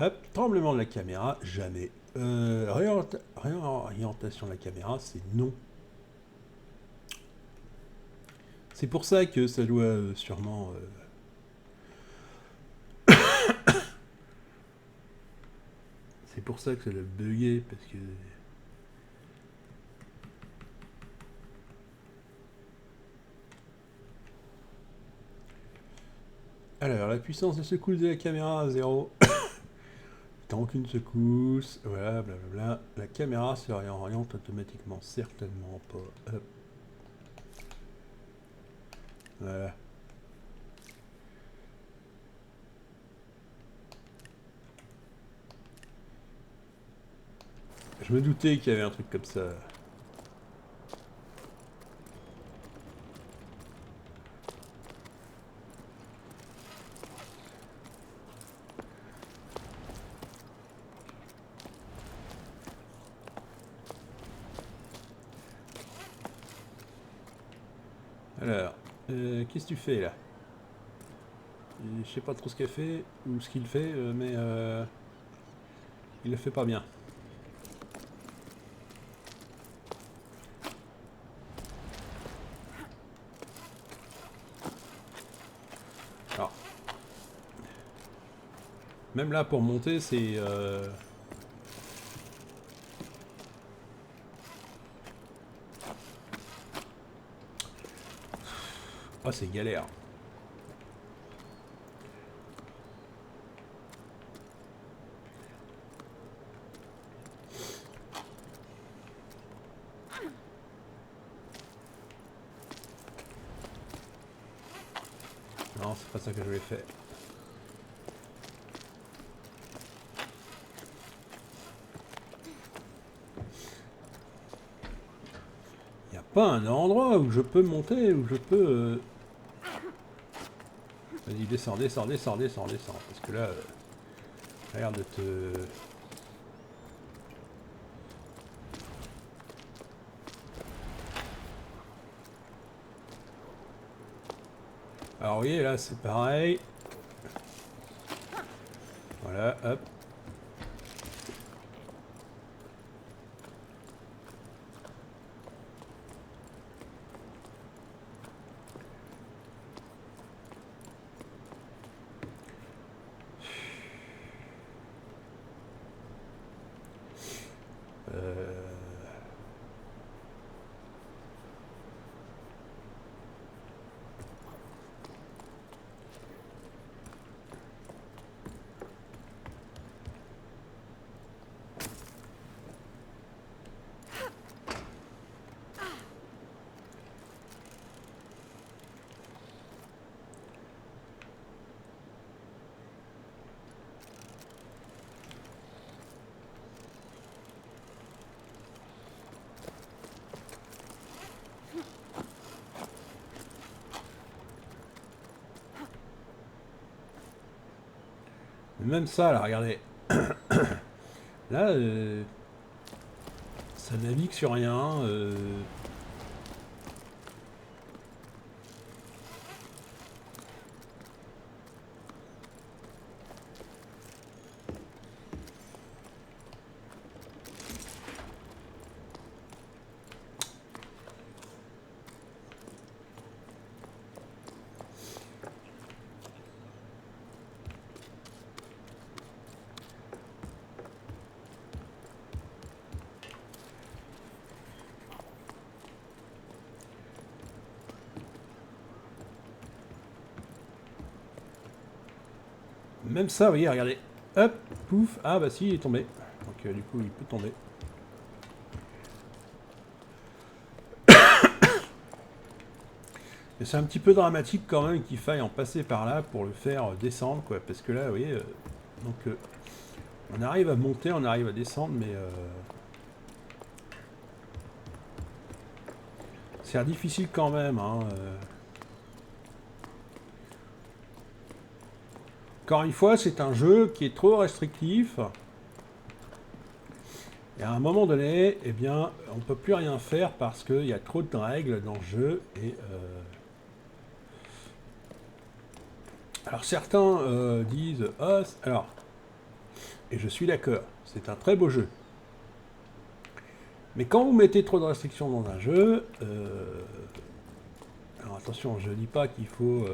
Hop, tremblement de la caméra, jamais. Réorientation de la caméra, c'est non. C'est pour ça que ça doit sûrement... C'est pour ça que ça doit bugger, parce que... Alors, la puissance de secousse de la caméra à 0. Tant qu'une secousse, voilà, blablabla. La caméra se réoriente automatiquement, certainement pas. Hop. Voilà. Je me doutais qu'il y avait un truc comme ça. Alors, qu'est-ce que tu fais là? Je sais pas trop ce qu'elle fait, ou ce qu'il fait, mais il le fait pas bien. Alors, même là pour monter, c'est... Oh, c'est galère. Non, c'est pas ça que je voulais faire. Il n'y a pas un endroit où je peux monter, où je peux... Vas-y, descends. Parce que là, ça a l'air de te... Alors, vous voyez, là, c'est pareil. Voilà, hop. Même ça, là, regardez. Là, ça navigue sur rien. Même ça, vous voyez, regardez. Hop, pouf. Ah bah si, il est tombé. Donc du coup, il peut tomber. Mais c'est un petit peu dramatique quand même qu'il faille en passer par là pour le faire descendre, quoi. Parce que là, vous voyez, donc on arrive à monter, on arrive à descendre, mais c'est difficile quand même. Hein, Encore une fois, c'est un jeu qui est trop restrictif. Et à un moment donné, eh bien, on ne peut plus rien faire parce qu'il y a trop de règles dans le jeu. Et, alors certains disent, ah, alors, et je suis d'accord, c'est un très beau jeu. Mais quand vous mettez trop de restrictions dans un jeu, alors attention, je ne dis pas qu'il faut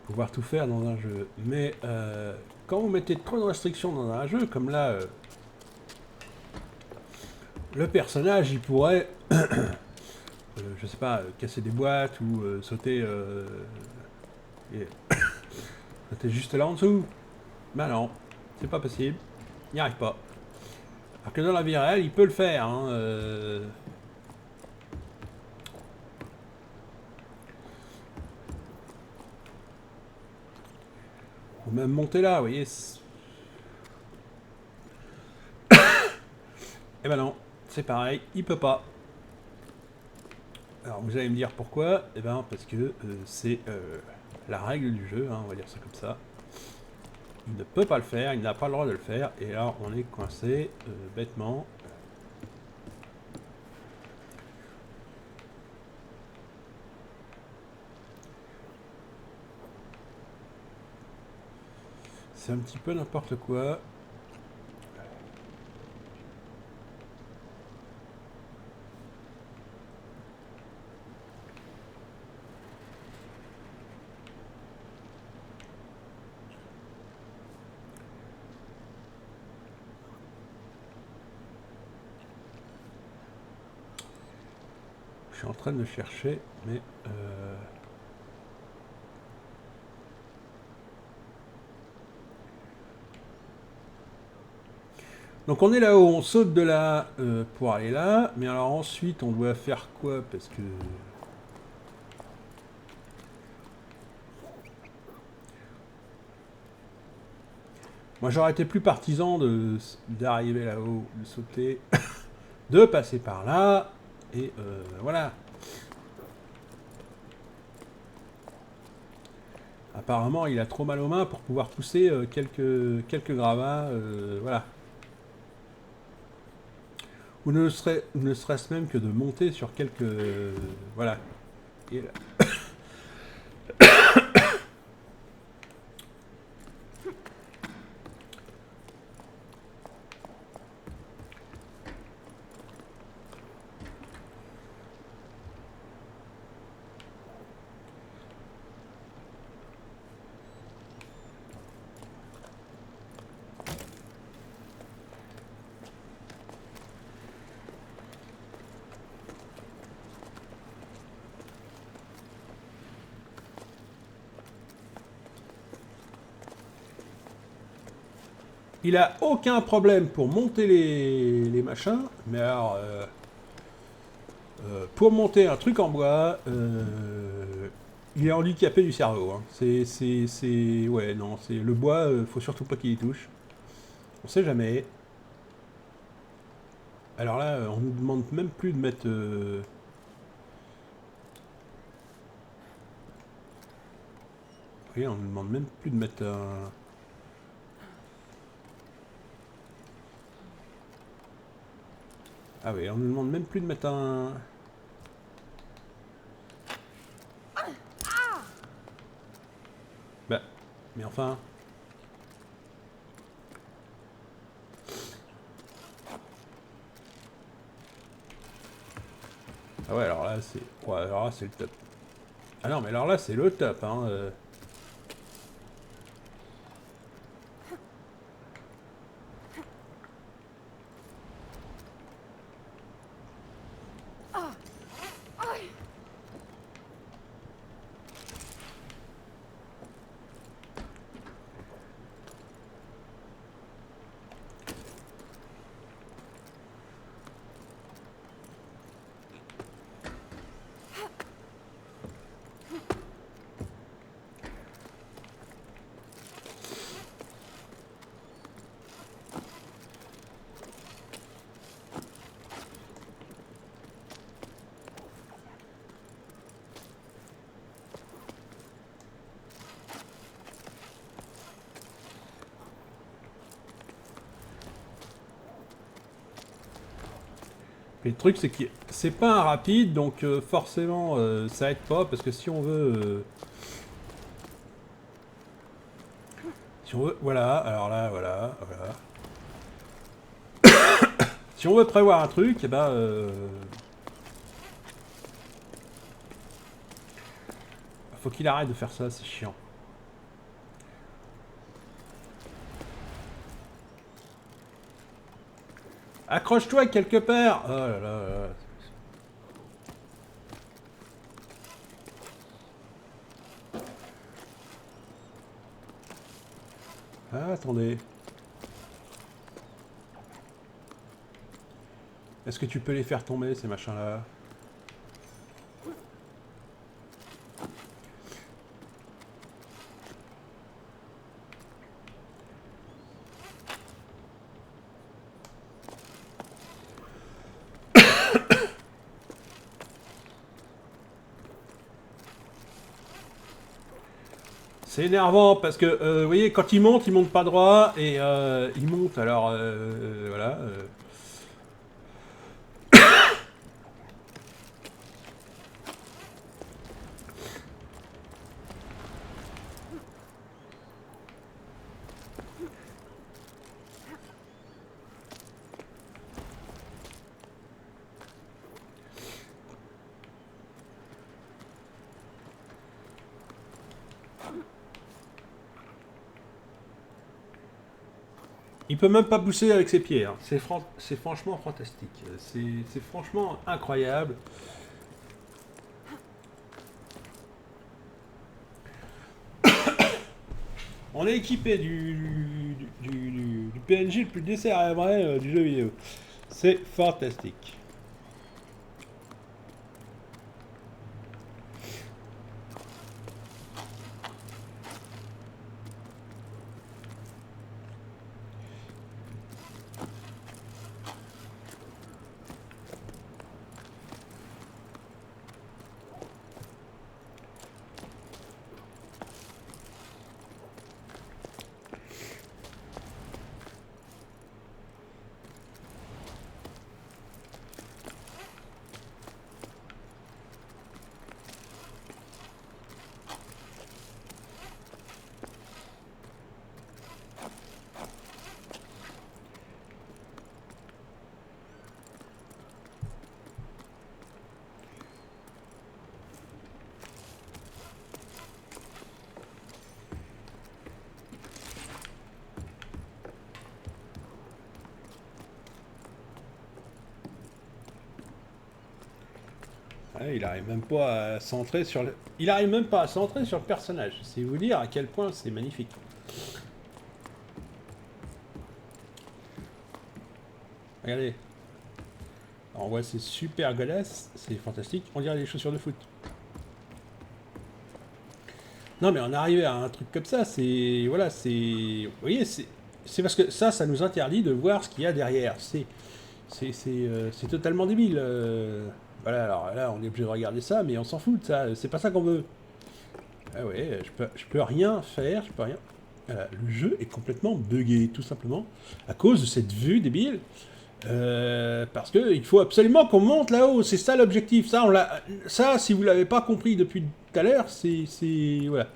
pouvoir tout faire dans un jeu, mais quand vous mettez trop de restrictions dans un jeu, comme là, le personnage, il pourrait, je sais pas, casser des boîtes ou sauter, et sauter juste là en dessous. Ben non, c'est pas possible, il n'y arrive pas. Alors que dans la vie réelle, il peut le faire. Hein, ou même monter là, vous voyez. Et ben non, c'est pareil, il peut pas. Alors vous allez me dire pourquoi. Eh ben parce que c'est la règle du jeu, hein, on va dire ça comme ça. Il ne peut pas le faire, il n'a pas le droit de le faire, et là on est coincé bêtement. C'est un petit peu n'importe quoi. Je suis en train de chercher, mais... Donc on est là-haut, on saute de là pour aller là, mais alors ensuite on doit faire quoi? Parce que... Moi j'aurais été plus partisan d'arriver là-haut, de sauter, de passer par là, et voilà. Apparemment il a trop mal aux mains pour pouvoir pousser quelques gravats, voilà. Ou ne serait-ce même que de monter sur quelques... voilà. Et là. Il a aucun problème pour monter les machins, mais alors pour monter un truc en bois, il est handicapé du cerveau. Hein. Ouais, non, c'est le bois, faut surtout pas qu'il y touche. On sait jamais. Alors là, on nous demande même plus de mettre. Oui, on nous demande même plus de mettre un. Ah oui, on ne demande même plus de mettre un... Bah, mais enfin... Ah ouais, alors là, c'est... Ouais, alors là, c'est le top. Ah non, mais alors là, c'est le top, hein. Et le truc, c'est que c'est pas un rapide, donc forcément, ça aide pas, parce que si on veut... si on veut... Voilà, alors là, voilà, voilà. Si on veut prévoir un truc, eh ben... faut qu'il arrête de faire ça, c'est chiant. Accroche-toi quelque part. Oh là là là. Ah, attendez. Est-ce que tu peux les faire tomber, ces machins-là? C'est énervant parce que, vous voyez, quand il monte pas droit et il monte, alors voilà. Il peut même pas pousser avec ses pieds. Hein. C'est franchement fantastique. C'est franchement incroyable. On est équipé du PNJ le plus décérébré du jeu vidéo. C'est fantastique. Ouais, il arrive même pas à centrer sur le... Il arrive même pas à centrer sur le personnage. C'est vous dire à quel point c'est magnifique. Regardez. Alors, on voit c'est super godasses, c'est fantastique. On dirait des chaussures de foot. Non mais on est arrivé à un truc comme ça, c'est... Voilà, c'est... Vous voyez, c'est parce que ça nous interdit de voir ce qu'il y a derrière. C'est totalement débile. Voilà, alors là, on est obligé de regarder ça, mais on s'en fout de ça. C'est pas ça qu'on veut. Ah ouais, je peux rien faire, je peux rien. Voilà, le jeu est complètement buggé, tout simplement, à cause de cette vue débile. Parce qu'il faut absolument qu'on monte là-haut, c'est ça l'objectif. Ça, si vous l'avez pas compris depuis tout à l'heure, voilà.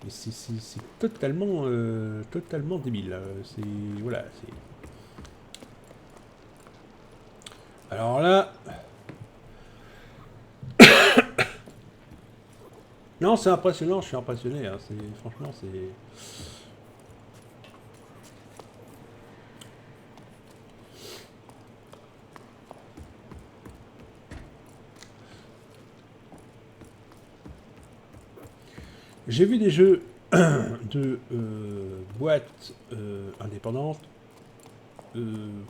C'est totalement débile. Voilà. Alors là, non, c'est impressionnant. Je suis impressionné. Hein, franchement, c'est. J'ai vu des jeux de boîtes indépendantes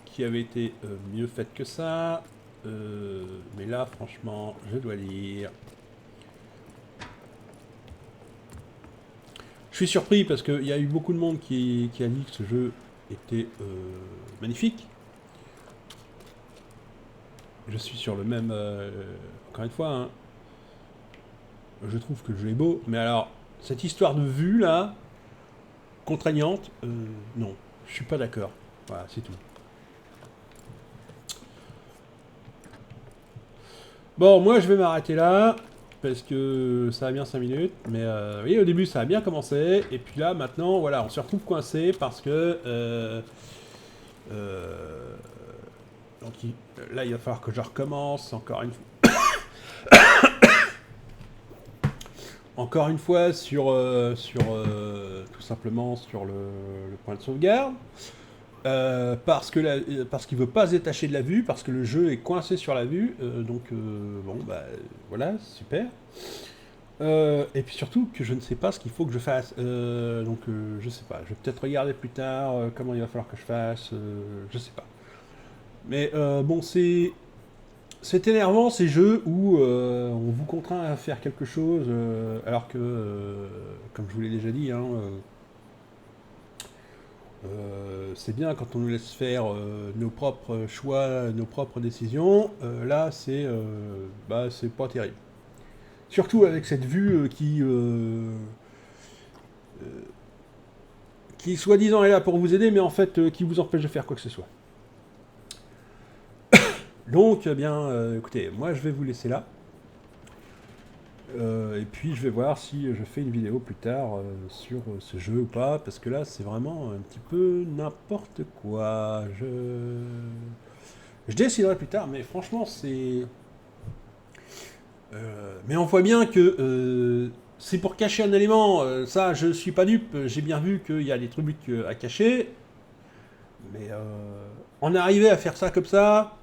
qui avaient été mieux faites que ça. Mais là, franchement, je dois dire... Je suis surpris parce qu'il y a eu beaucoup de monde qui a dit que ce jeu était magnifique. Je suis sur le même... encore une fois, hein, je trouve que le jeu est beau, mais alors, cette histoire de vue, là, contraignante, non, je suis pas d'accord. Voilà, c'est tout. Bon, moi, je vais m'arrêter là, parce que ça va bien 5 minutes, mais oui, au début, ça a bien commencé, et puis là, maintenant, voilà, on se retrouve coincé, parce que... donc, là, il va falloir que je recommence, encore une fois. Encore une fois, tout simplement sur le point de sauvegarde. Parce qu'il veut pas se détacher de la vue, parce que le jeu est coincé sur la vue. Bon, bah voilà, super. Et puis surtout que je ne sais pas ce qu'il faut que je fasse. Je sais pas. Je vais peut-être regarder plus tard comment il va falloir que je fasse. Je sais pas. Mais bon, c'est énervant ces jeux où on vous contraint à faire quelque chose alors que, comme je vous l'ai déjà dit, hein, c'est bien quand on nous laisse faire nos propres choix, nos propres décisions. Là, c'est pas terrible. Surtout avec cette vue qui soi-disant est là pour vous aider, mais en fait qui vous empêche de faire quoi que ce soit. Donc, eh bien, écoutez, moi je vais vous laisser là. Et puis je vais voir si je fais une vidéo plus tard sur ce jeu ou pas, parce que là c'est vraiment un petit peu n'importe quoi. Je déciderai plus tard, mais franchement c'est... mais on voit bien que c'est pour cacher un élément, ça je suis pas dupe, j'ai bien vu qu'il y a des trucs à cacher, mais on est arrivé à faire ça comme ça,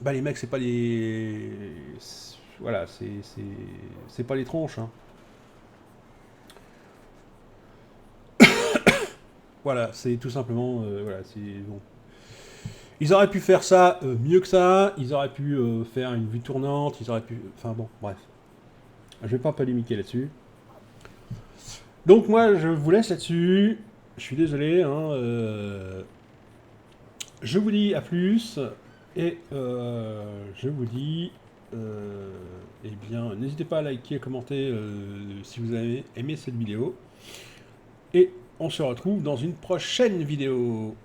bah les mecs c'est pas les... Voilà, c'est pas les tronches, hein. Voilà, c'est tout simplement... voilà, c'est bon. Ils auraient pu faire ça mieux que ça, ils auraient pu faire une vue tournante, ils auraient pu... Enfin bon, bref. Je vais pas polémiquer là-dessus. Donc moi, je vous laisse là-dessus. Je suis désolé, hein, je vous dis à plus, et je vous dis... eh bien, n'hésitez pas à liker, commenter si vous avez aimé cette vidéo. Et on se retrouve dans une prochaine vidéo.